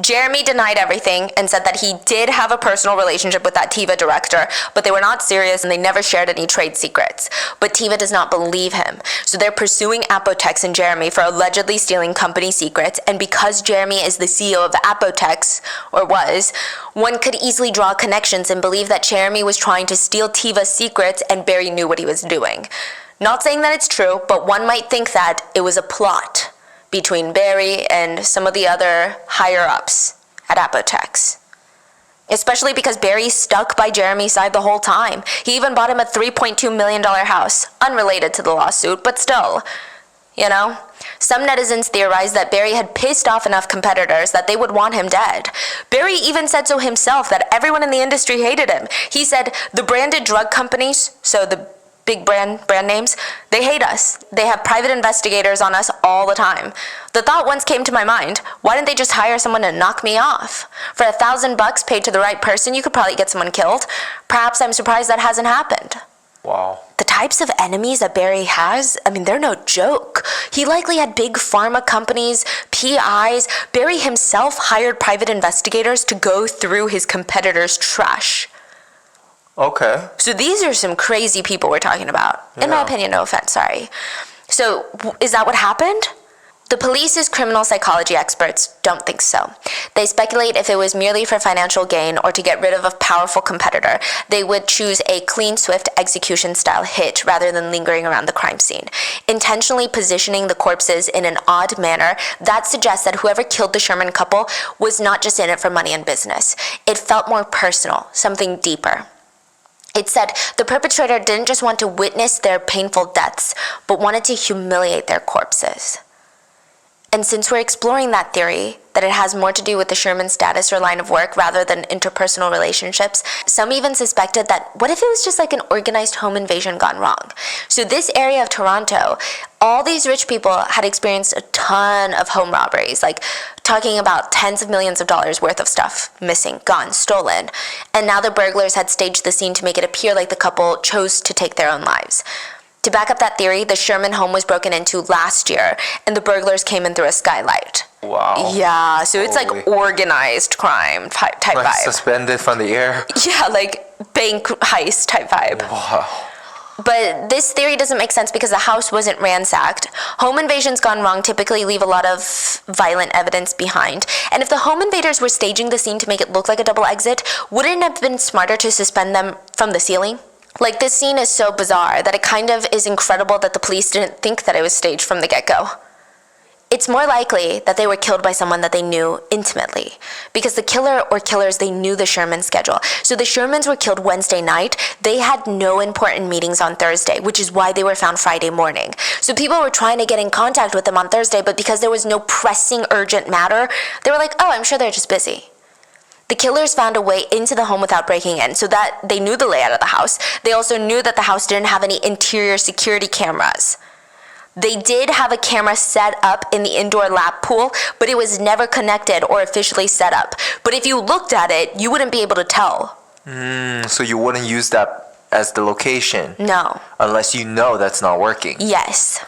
Jeremy denied everything and said that he did have a personal relationship with that Teva director, but they were not serious and they never shared any trade secrets. But Teva does not believe him. So they're pursuing Apotex and Jeremy for allegedly stealing company secrets, and because Jeremy is the CEO of Apotex, or was, one could easily draw connections and believe that Jeremy was trying to steal Teva's secrets and Barry knew what he was doing. Not saying that it's true, but one might think that it was a plot between Barry and some of the other higher-ups at Apotex. Especially because Barry stuck by Jeremy's side the whole time. He even bought him a $3.2 million house, unrelated to the lawsuit, but still, you know? Some netizens theorized that Barry had pissed off enough competitors that they would want him dead. Barry even said so himself, that everyone in the industry hated him. He said, the branded drug companies, so the big brand names, they hate us. They have private investigators on us all the time. The thought once came to my mind, why didn't they just hire someone to knock me off? For $1,000 paid to the right person, you could probably get someone killed. Perhaps I'm surprised that hasn't happened. Wow. The types of enemies that Barry has, I mean, they're no joke. He likely had big pharma companies, PIs. Barry himself hired private investigators to go through his competitors' trash. Okay. So these are some crazy people we're talking about. In my opinion, no offense, sorry. So is that what happened? The police's criminal psychology experts don't think so. They speculate if it was merely for financial gain or to get rid of a powerful competitor, they would choose a clean, swift execution-style hit rather than lingering around the crime scene. Intentionally positioning the corpses in an odd manner, that suggests that whoever killed the Sherman couple was not just in it for money and business. It felt more personal, something deeper. It said the perpetrator didn't just want to witness their painful deaths, but wanted to humiliate their corpses. And since we're exploring that theory, that it has more to do with the Sherman status or line of work rather than interpersonal relationships, some even suspected that what if it was just like an organized home invasion gone wrong? So this area of Toronto, all these rich people had experienced a ton of home robberies, like talking about tens of millions of dollars worth of stuff missing, gone, stolen. And now the burglars had staged the scene to make it appear like the couple chose to take their own lives. To back up that theory, the Sherman home was broken into last year, and the burglars came in through a skylight. Wow. Yeah, so it's like organized crime type Like vibe. suspended from the air. Yeah, like bank heist type vibe. Wow. But this theory doesn't make sense because the house wasn't ransacked. Home invasions gone wrong typically leave a lot of violent evidence behind. And if the home invaders were staging the scene to make it look like a double exit, wouldn't it have been smarter to suspend them from the ceiling? Like, this scene is so bizarre that it kind of is incredible that the police didn't think that it was staged from the get-go. It's more likely that they were killed by someone that they knew intimately, because the killer or killers, they knew the Sherman schedule. So the Shermans were killed Wednesday night. They had no important meetings on Thursday, which is why they were found Friday morning. So people were trying to get in contact with them on Thursday, but because there was no pressing urgent matter, they were like, oh, I'm sure they're just busy. The killers found a way into the home without breaking in, so that they knew the layout of the house. They also knew that the house didn't have any interior security cameras. They did have a camera set up in the indoor lap pool, but it was never connected or officially set up. But if you looked at it, you wouldn't be able to tell. So you wouldn't use that as the location? No. Unless you know that's not working? Yes.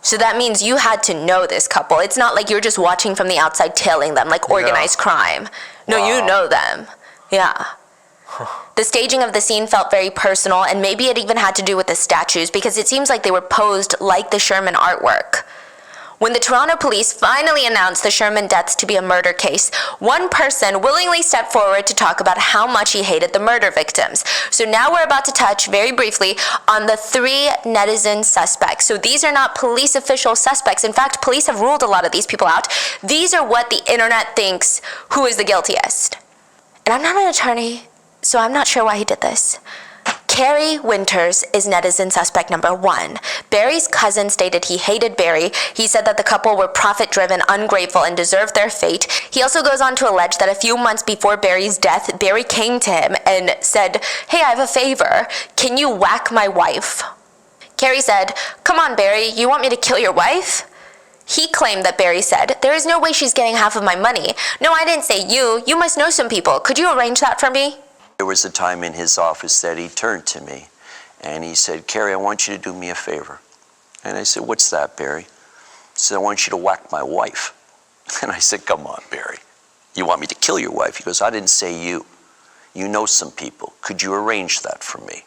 So that means you had to know this couple. It's not like you're just watching from the outside tailing them like organized crime. No, Wow. you know them. Yeah. The staging of the scene felt very personal, and maybe it even had to do with the statues because it seems like they were posed like the Sherman artwork. When the Toronto police finally announced the Sherman deaths to be a murder case, one person willingly stepped forward to talk about how much he hated the murder victims. So now we're about to touch very briefly on the 3 netizen suspects. So these are not police official suspects. In fact, police have ruled a lot of these people out. These are what the internet thinks who is the guiltiest. And I'm not an attorney, so I'm not sure why he did this. Carrie Winters is netizen suspect number 1. Barry's cousin stated he hated Barry. He said that the couple were profit-driven, ungrateful, and deserved their fate. He also goes on to allege that a few months before Barry's death, Barry came to him and said, "Hey, I have a favor. Can you whack my wife?" Carrie said, "Come on, Barry, you want me to kill your wife?" He claimed that Barry said, "There is no way she's getting half of my money." "No, I didn't say you. You must know some people. Could you arrange that for me?" There was a time in his office that he turned to me and he said, "Carrie, I want you to do me a favor." And I said, "What's that, Barry?" He said, "I want you to whack my wife." And I said, "Come on, Barry. You want me to kill your wife?" He goes, "I didn't say you. You know some people. Could you arrange that for me?"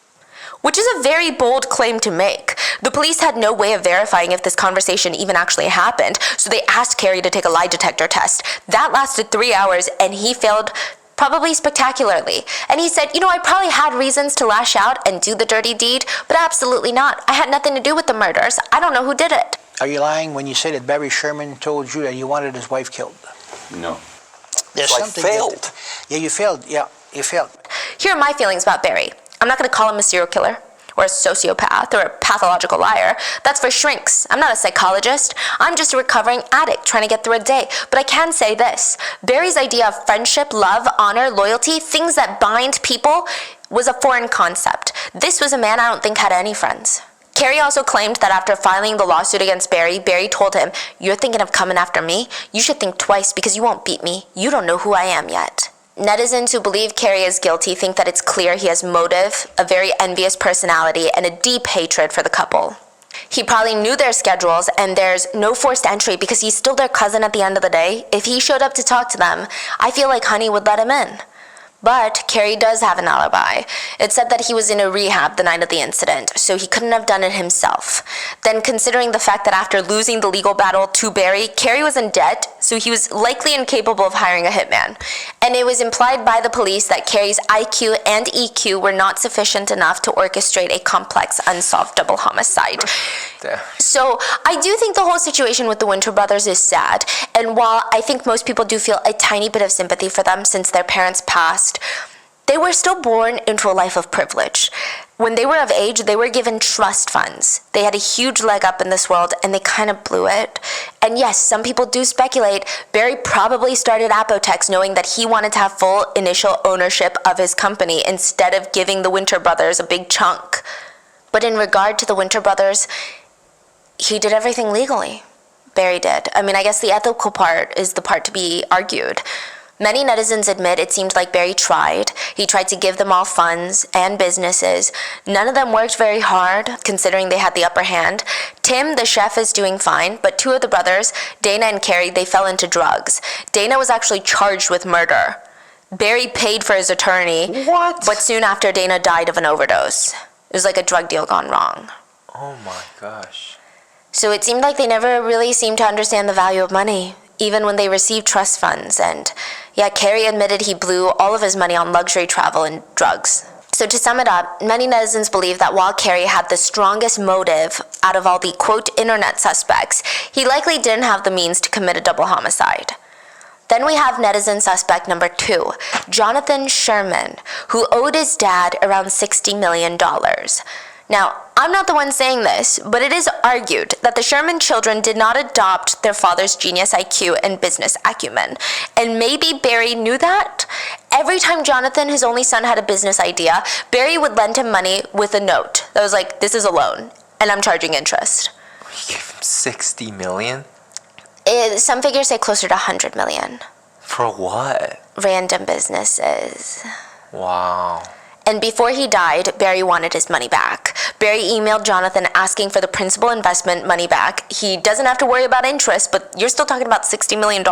Which is a very bold claim to make. The police had no way of verifying if this conversation even actually happened, so they asked Carrie to take a lie detector test. That lasted 3 hours, and he failed probably spectacularly. And he said, "I probably had reasons to lash out and do the dirty deed, but absolutely not. I had nothing to do with the murders. I don't know who did it." Are you lying when you say that Barry Sherman told you that you wanted his wife killed? No. There's So I something failed. Yeah, you failed. Yeah, you failed. Here are my feelings about Barry. I'm not going to call him a serial killer or a sociopath or a pathological liar. That's for shrinks. I'm not a psychologist. I'm just a recovering addict trying to get through a day. But I can say this. Barry's idea of friendship, love, honor, loyalty, things that bind people, was a foreign concept. This was a man I don't think had any friends. Carrie also claimed that after filing the lawsuit against Barry, Barry told him, "You're thinking of coming after me? You should think twice because you won't beat me. You don't know who I am yet." Netizens who believe Carrie is guilty think that it's clear he has motive, a very envious personality, and a deep hatred for the couple. He probably knew their schedules, and there's no forced entry because he's still their cousin at the end of the day. If he showed up to talk to them, I feel like Honey would let him in. But Carrie does have an alibi. It said that he was in a rehab the night of the incident, so he couldn't have done it himself. Then considering the fact that after losing the legal battle to Barry, Carrie was in debt, so he was likely incapable of hiring a hitman. And it was implied by the police that Carrie's IQ and EQ were not sufficient enough to orchestrate a complex, unsolved double homicide. So I do think the whole situation with the Winter brothers is sad, and while I think most people do feel a tiny bit of sympathy for them since their parents passed, they were still born into a life of privilege. When they were of age, they were given trust funds. They had a huge leg up in this world, and they kind of blew it. And yes, some people do speculate Barry probably started Apotex knowing that he wanted to have full initial ownership of his company instead of giving the Winter brothers a big chunk. But in regard to the Winter brothers, he did everything legally. Barry did. I mean, I guess the ethical part is the part to be argued. Many netizens admit it seemed like Barry tried. He tried to give them all funds and businesses. None of them worked very hard, considering they had the upper hand. Tim, the chef, is doing fine, but 2 of the brothers, Dana and Carrie, they fell into drugs. Dana was actually charged with murder. Barry paid for his attorney. What? But soon after, Dana died of an overdose. It was like a drug deal gone wrong. Oh my gosh. So it seemed like they never really seemed to understand the value of money, even when they received trust funds. And yeah, Carrie admitted he blew all of his money on luxury travel and drugs. So to sum it up, many netizens believe that while Carrie had the strongest motive out of all the quote internet suspects, he likely didn't have the means to commit a double homicide. Then we have netizen suspect number 2, Jonathan Sherman, who owed his dad around $60 million. Now, I'm not the one saying this, but it is argued that the Sherman children did not adopt their father's genius IQ and business acumen. And maybe Barry knew that. Every time Jonathan, his only son, had a business idea, Barry would lend him money with a note that was like, "This is a loan, and I'm charging interest." He gave him 60 million? Some figures say closer to 100 million. For what? Random businesses. Wow. And before he died, Barry wanted his money back. Barry emailed Jonathan asking for the principal investment money back. He doesn't have to worry about interest, but you're still talking about $60 million.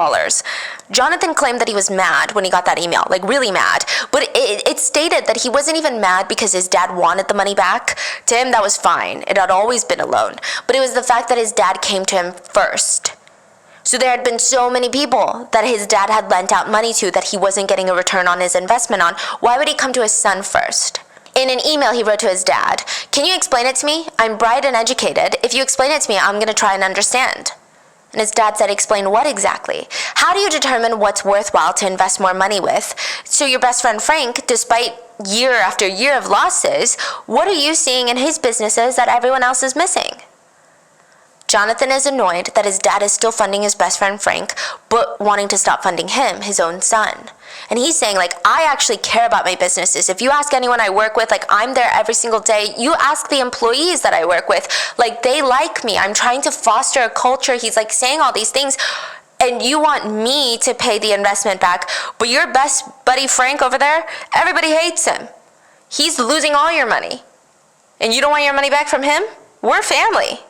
Jonathan claimed that he was mad when he got that email, like really mad. But it stated that he wasn't even mad because his dad wanted the money back. To him, that was fine. It had always been a loan. But it was the fact that his dad came to him first. So there had been so many people that his dad had lent out money to that he wasn't getting a return on his investment on. Why would he come to his son first? In an email he wrote to his dad, "Can you explain it to me? I'm bright and educated. If you explain it to me, I'm going to try and understand." And his dad said, "Explain what exactly? How do you determine what's worthwhile to invest more money with? So your best friend Frank, despite year after year of losses, what are you seeing in his businesses that everyone else is missing?" Jonathan is annoyed that his dad is still funding his best friend Frank, but wanting to stop funding him, his own son. And he's saying, like, I actually care about my businesses. If you ask anyone I work with, like, I'm there every single day. You ask the employees that I work with, like, they like me. I'm trying to foster a culture. He's, like, saying all these things. And you want me to pay the investment back, but your best buddy Frank over there, everybody hates him. He's losing all your money. And you don't want your money back from him? We're family.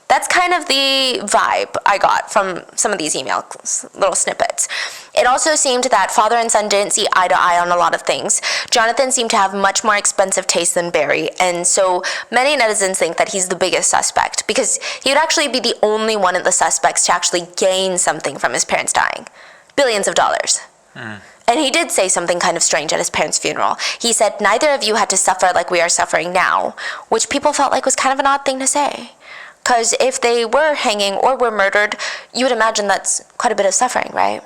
That's kind of the vibe I got from some of these emails, little snippets. It also seemed that father and son didn't see eye to eye on a lot of things. Jonathan seemed to have much more expensive taste than Barry, and so many netizens think that he's the biggest suspect, because he would actually be the only one of the suspects to actually gain something from his parents dying. Billions of dollars. And he did say something kind of strange at his parents' funeral. He said, "Neither of you had to suffer like we are suffering now," which people felt like was kind of an odd thing to say. Because if they were hanging or were murdered, you would imagine that's quite a bit of suffering, right?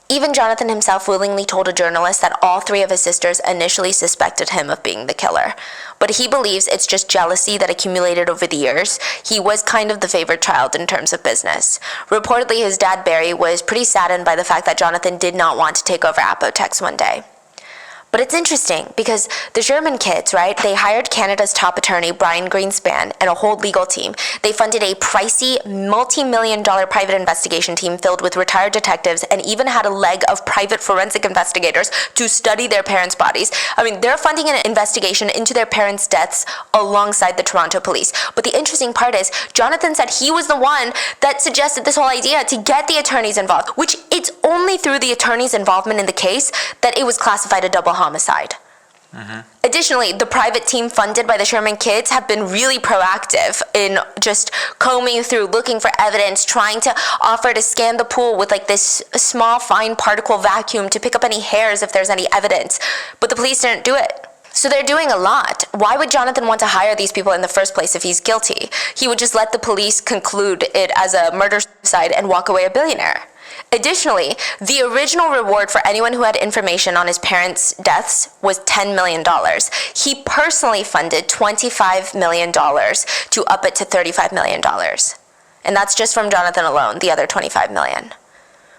Even Jonathan himself willingly told a journalist that all three of his sisters initially suspected him of being the killer. But he believes it's just jealousy that accumulated over the years. He was kind of the favored child in terms of business. Reportedly, his dad, Barry, was pretty saddened by the fact that Jonathan did not want to take over Apotex one day. But it's interesting because the Sherman kids, right, they hired Canada's top attorney, Brian Greenspan, and a whole legal team. They funded a pricey, multi-million-dollar private investigation team filled with retired detectives and even had a leg of private forensic investigators to study their parents' bodies. I mean, they're funding an investigation into their parents' deaths alongside the Toronto police. But the interesting part is, Jonathan said he was the one that suggested this whole idea to get the attorneys involved, which it's only through the attorney's involvement in the case that it was classified a double homicide. Additionally, the private team funded by the Sherman kids have been really proactive in just combing through, looking for evidence, trying to offer to scan the pool with like this small fine particle vacuum to pick up any hairs if there's any evidence. But the police didn't do it. So they're doing a lot. Why would Jonathan want to hire these people in the first place if he's guilty? He would just let the police conclude it as a murder-suicide and walk away a billionaire. Additionally, the original reward for anyone who had information on his parents' deaths was $10 million. He personally funded $25 million to up it to $35 million. And that's just from Jonathan alone, the other $25 million.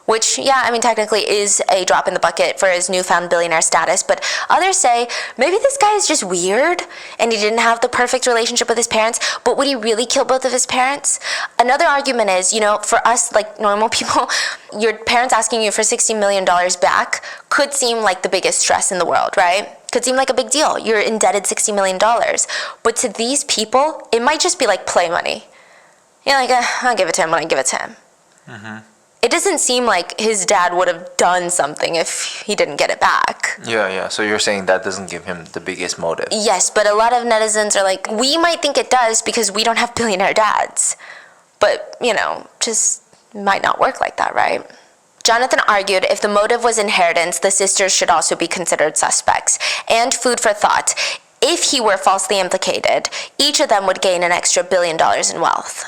Which, yeah, I mean, technically is a drop in the bucket for his newfound billionaire status, but others say, maybe this guy is just weird, and he didn't have the perfect relationship with his parents, but would he really kill both of his parents? Another argument is, you know, for us, like normal people, your parents asking you for $60 million back could seem like the biggest stress in the world, right? Could seem like a big deal. You're indebted $60 million. But to these people, it might just be like play money. You're like, I'll give it to him when I give it to him. It doesn't seem like his dad would have done something if he didn't get it back. Yeah. So you're saying that doesn't give him the biggest motive? Yes, but a lot of netizens are like, we might think it does because we don't have billionaire dads. But, you know, just might not work like that, right? Jonathan argued if the motive was inheritance, the sisters should also be considered suspects. And food for thought. If he were falsely implicated, each of them would gain an extra $1 billion in wealth.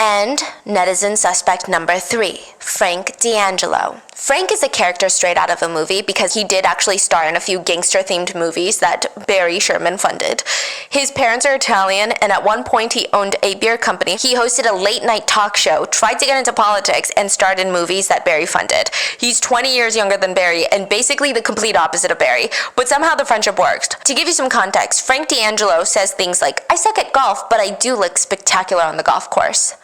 And netizen suspect number 3, Frank D'Angelo. Frank is a character straight out of a movie because he did actually star in a few gangster-themed movies that Barry Sherman funded. His parents are Italian, and at one point he owned a beer company. He hosted a late-night talk show, tried to get into politics, and starred in movies that Barry funded. He's 20 years younger than Barry, and basically the complete opposite of Barry, but somehow the friendship worked. To give you some context, Frank D'Angelo says things like, "I suck at golf, but I do look spectacular on the golf course."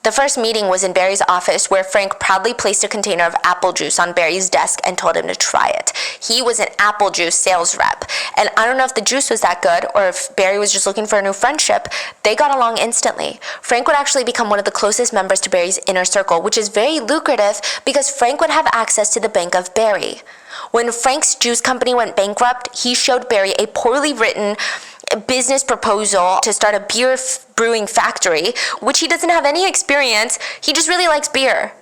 The first meeting was in Barry's office, where Frank proudly placed a container of apple juice on Barry's desk and told him to try it. He was an apple juice sales rep, and I don't know if the juice was that good or if Barry was just looking for a new friendship. They got along instantly. Frank would actually become one of the closest members to Barry's inner circle, which is very lucrative because Frank would have access to the bank of Barry. When Frank's juice company went bankrupt, he showed Barry a poorly written business proposal to start a beer brewing factory, which he doesn't have any experience. He just really likes beer.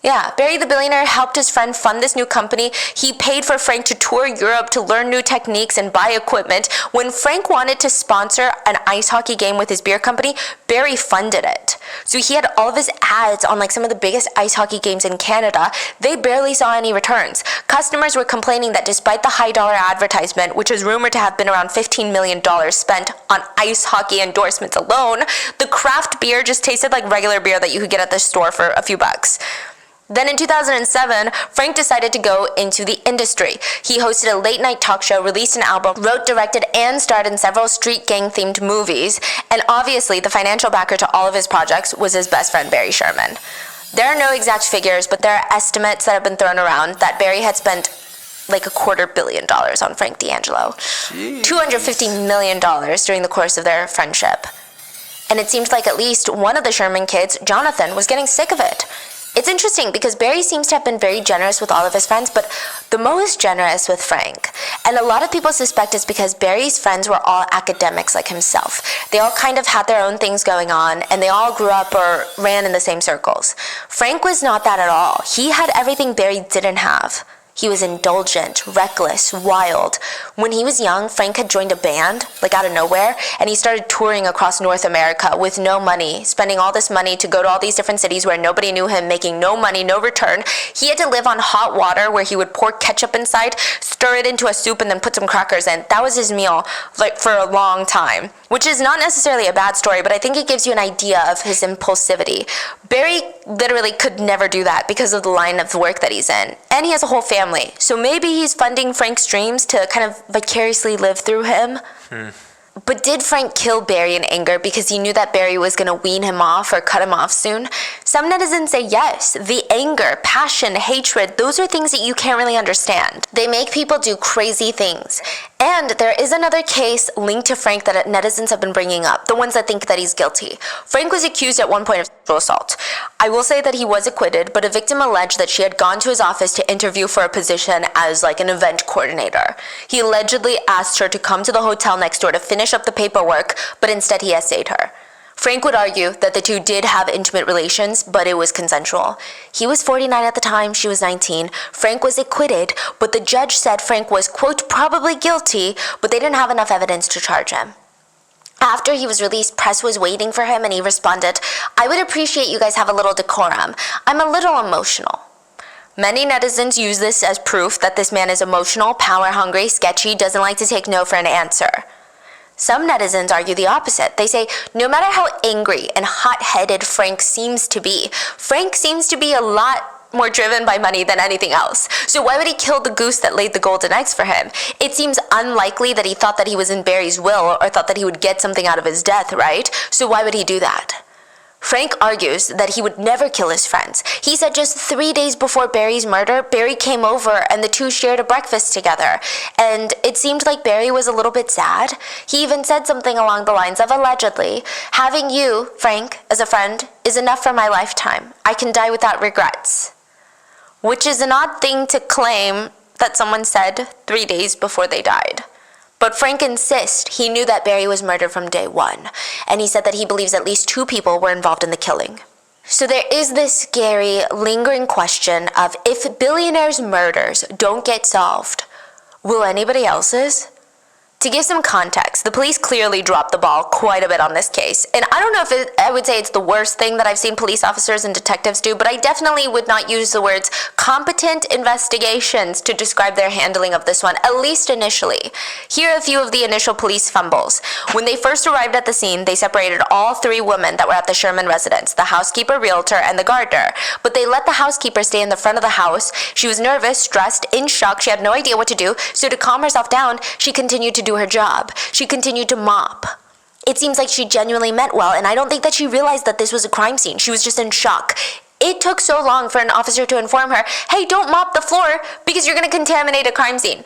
Yeah, Barry the billionaire helped his friend fund this new company. He paid for Frank to tour Europe to learn new techniques and buy equipment. When Frank wanted to sponsor an ice hockey game with his beer company, Barry funded it. So he had all of his ads on like some of the biggest ice hockey games in Canada. They barely saw any returns. Customers were complaining that despite the high dollar advertisement, which was rumored to have been around $15 million spent on ice hockey endorsements alone, the craft beer just tasted like regular beer that you could get at the store for a few bucks. Then in 2007, Frank decided to go into the industry. He hosted a late-night talk show, released an album, wrote, directed, and starred in several street gang-themed movies, and obviously the financial backer to all of his projects was his best friend, Barry Sherman. There are no exact figures, but there are estimates that have been thrown around that Barry had spent like $250 million on Frank D'Angelo. $250 million during the course of their friendship. And it seemed like at least one of the Sherman kids, Jonathan, was getting sick of it. It's interesting because Barry seems to have been very generous with all of his friends, but the most generous with Frank. And a lot of people suspect it's because Barry's friends were all academics like himself. They all kind of had their own things going on, and they all grew up or ran in the same circles. Frank was not that at all. He had everything Barry didn't have. He was indulgent, reckless, wild. When he was young, Frank had joined a band, like out of nowhere, and he started touring across North America with no money, spending all this money to go to all these different cities where nobody knew him, making no money, no return. He had to live on hot water where he would pour ketchup inside, stir it into a soup, and then put some crackers in. That was his meal, like for a long time, which is not necessarily a bad story, but I think it gives you an idea of his impulsivity. Barry literally could never do that because of the line of work that he's in, and he has a whole family. So maybe he's funding Frank's dreams to kind of vicariously live through him. But did Frank kill Barry in anger because he knew that Barry was going to wean him off or cut him off soon? Some netizens say yes. The anger, passion, hatred, those are things that you can't really understand. They make people do crazy things. And there is another case linked to Frank that netizens have been bringing up, the ones that think that he's guilty. Frank was accused at one point of sexual assault. I will say that he was acquitted, but a victim alleged that she had gone to his office to interview for a position as like an event coordinator. He allegedly asked her to come to the hotel next door to finish up the paperwork, but instead he essayed her. Frank would argue that the two did have intimate relations, but it was consensual. He was 49 at the time, she was 19. Frank was acquitted, but the judge said Frank was, quote, probably guilty, but they didn't have enough evidence to charge him. After he was released, press was waiting for him, and he responded, "I would appreciate you guys have a little decorum. I'm a little emotional." Many netizens use this as proof that this man is emotional, power-hungry, sketchy, doesn't like to take no for an answer. Some netizens argue the opposite. They say, no matter how angry and hot-headed Frank seems to be a lot more driven by money than anything else. So why would he kill the goose that laid the golden eggs for him? It seems unlikely that he thought that he was in Barry's will or thought that he would get something out of his death, right? So why would he do that? Frank argues that he would never kill his friends. He said just 3 days before Barry's murder, Barry came over and the two shared a breakfast together. And it seemed like Barry was a little bit sad. He even said something along the lines of, allegedly, having you, Frank, as a friend is enough for my lifetime. I can die without regrets. Which is an odd thing to claim that someone said 3 days before they died. But Frank insists he knew that Barry was murdered from day one, and he said that he believes at least 2 people were involved in the killing. So there is this scary, lingering question of if Billionaires' murders don't get solved, will anybody else's? To give some context, the police clearly dropped the ball quite a bit on this case. And I don't know if I would say it's the worst thing that I've seen police officers and detectives do, but I definitely would not use the words competent investigations to describe their handling of this one, at least initially. Here are a few of the initial police fumbles. When they first arrived at the scene, they separated all 3 women that were at the Sherman residence, the housekeeper, realtor, and the gardener. But they let the housekeeper stay in the front of the house. She was nervous, stressed, in shock. She had no idea what to do. So to calm herself down, she continued to do her job. She continued to mop. It seems like she genuinely meant well, and I don't think that she realized that this was a crime scene. She was just in shock. It took so long for an officer to inform her, hey, don't mop the floor because you're going to contaminate a crime scene.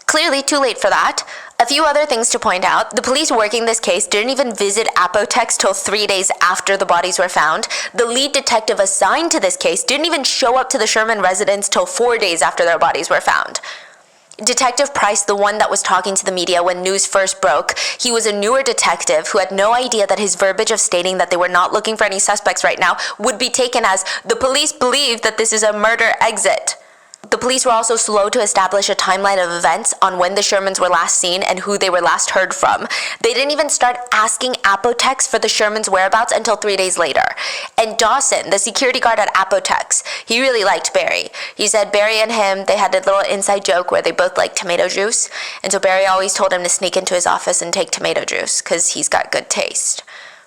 Clearly too late for that. A few other things to point out. The police working this case didn't even visit Apotex till 3 days after the bodies were found. The lead detective assigned to this case didn't even show up to the Sherman residence till 4 days after their bodies were found. Detective Price, the one that was talking to the media when news first broke, he was a newer detective who had no idea that his verbiage of stating that they were not looking for any suspects right now would be taken as, the police believe that this is a murder exit. The police were also slow to establish a timeline of events on when the Shermans were last seen and who they were last heard from. They didn't even start asking Apotex for the Shermans' whereabouts until 3 days later. And Dawson, the security guard at Apotex, he really liked Barry. He said Barry and him, they had a little inside joke where they both liked tomato juice. And so Barry always told him to sneak into his office and take tomato juice because he's got good taste.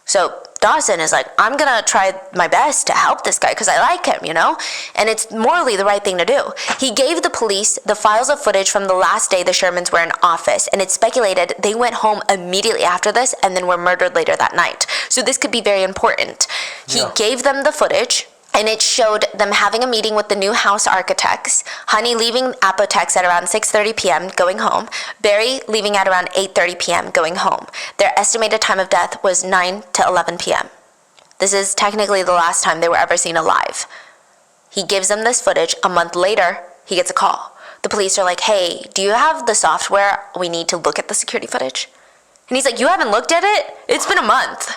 So Dawson is like, I'm gonna try my best to help this guy because I like him, you know? And it's morally the right thing to do. He gave the police the files of footage from the last day the Shermans were in office, and it's speculated they went home immediately after this and then were murdered later that night. So this could be very important. He gave them the footage, and it showed them having a meeting with the new house architects, Honey leaving Apotex at around 6:30 p.m. going home, Barry leaving at around 8:30 p.m. going home. Their estimated time of death was 9 to 11 p.m. This is technically the last time they were ever seen alive. He gives them this footage. A month later, he gets a call. The police are like, hey, do you have the software? We need to look at the security footage. And he's like, you haven't looked at it? It's been a month.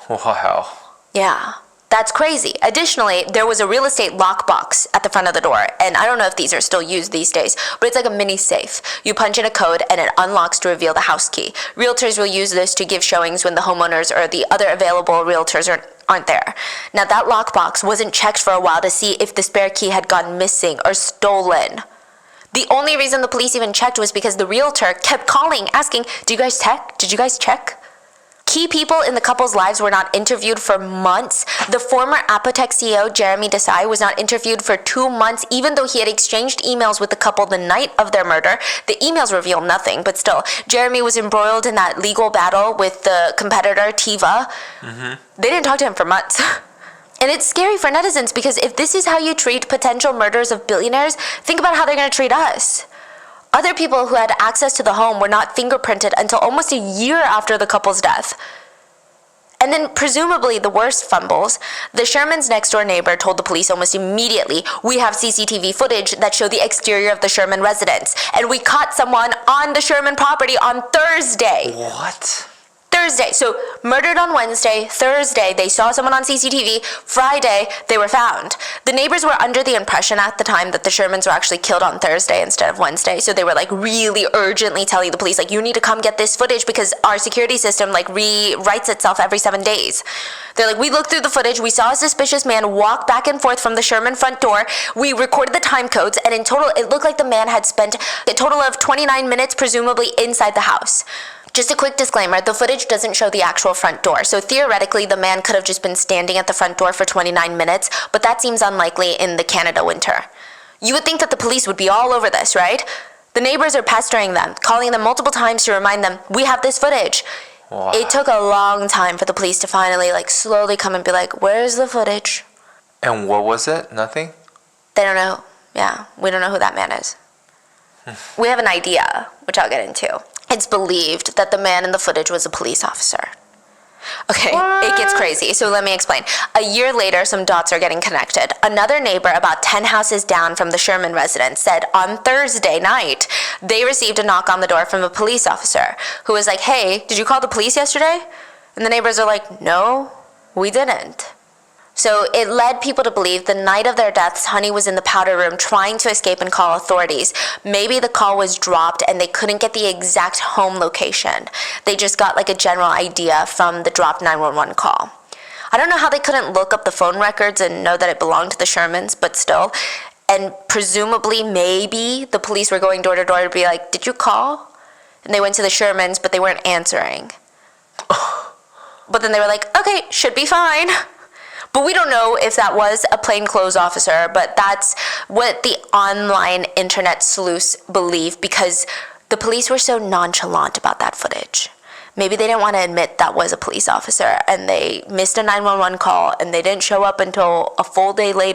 Wow. Yeah. That's crazy. Additionally, there was a real estate lockbox at the front of the door, and I don't know if these are still used these days, but it's like a mini safe. You punch in a code and it unlocks to reveal the house key. Realtors will use this to give showings when the homeowners or the other available realtors aren't there. Now that lockbox wasn't checked for a while to see if the spare key had gone missing or stolen. The only reason the police even checked was because the realtor kept calling, asking, did you guys check? Did you guys check? Key people in the couple's lives were not interviewed for months. The former Apotex CEO, Jeremy Desai, was not interviewed for 2 months, even though he had exchanged emails with the couple the night of their murder. The emails reveal nothing, but still, Jeremy was embroiled in that legal battle with the competitor, Tiva. They didn't talk to him for months. And it's scary for netizens because if this is how you treat potential murderers of billionaires, think about how they're going to treat us. Other people who had access to the home were not fingerprinted until almost a year after the couple's death. And then, presumably the worst fumbles, the Shermans' next-door neighbor told the police almost immediately, we have CCTV footage that show the exterior of the Sherman residence, and we caught someone on the Sherman property on Thursday. What? Thursday. So murdered on Wednesday, Thursday, they saw someone on CCTV, Friday, they were found. The neighbors were under the impression at the time that the Shermans were actually killed on Thursday instead of Wednesday. So they were like really urgently telling the police, like, you need to come get this footage because our security system like rewrites itself every 7 days. They're like, we looked through the footage, we saw a suspicious man walk back and forth from the Sherman front door, we recorded the time codes, and in total, it looked like the man had spent a total of 29 minutes presumably inside the house. Just a quick disclaimer, the footage doesn't show the actual front door, so theoretically the man could have just been standing at the front door for 29 minutes, but that seems unlikely in the Canada winter. You would think that the police would be all over this, right? The neighbors are pestering them, calling them multiple times to remind them, we have this footage. Wow. It took a long time for the police to finally slowly come and be like, where's the footage? And what was it? Nothing? They don't know. Yeah, we don't know who that man is. We have an idea, which I'll get into. It's believed that the man in the footage was a police officer. Okay, It gets crazy, so let me explain. A year later, some dots are getting connected. Another neighbor about 10 houses down from the Sherman residence said on Thursday night, they received a knock on the door from a police officer who was like, hey, did you call the police yesterday? And the neighbors are like, no, we didn't. So it led people to believe the night of their deaths, Honey was in the powder room trying to escape and call authorities. Maybe the call was dropped and they couldn't get the exact home location. They just got like a general idea from the dropped 911 call. I don't know how they couldn't look up the phone records and know that it belonged to the Shermans, but still. And presumably, maybe the police were going door to door to be like, did you call? And they went to the Shermans, but they weren't answering. But then they were like, okay, should be fine. But we don't know if that was a plainclothes officer, but that's what the online internet sleuths believe because the police were so nonchalant about that footage. Maybe they didn't want to admit that was a police officer and they missed a 911 call and they didn't show up until a full day later.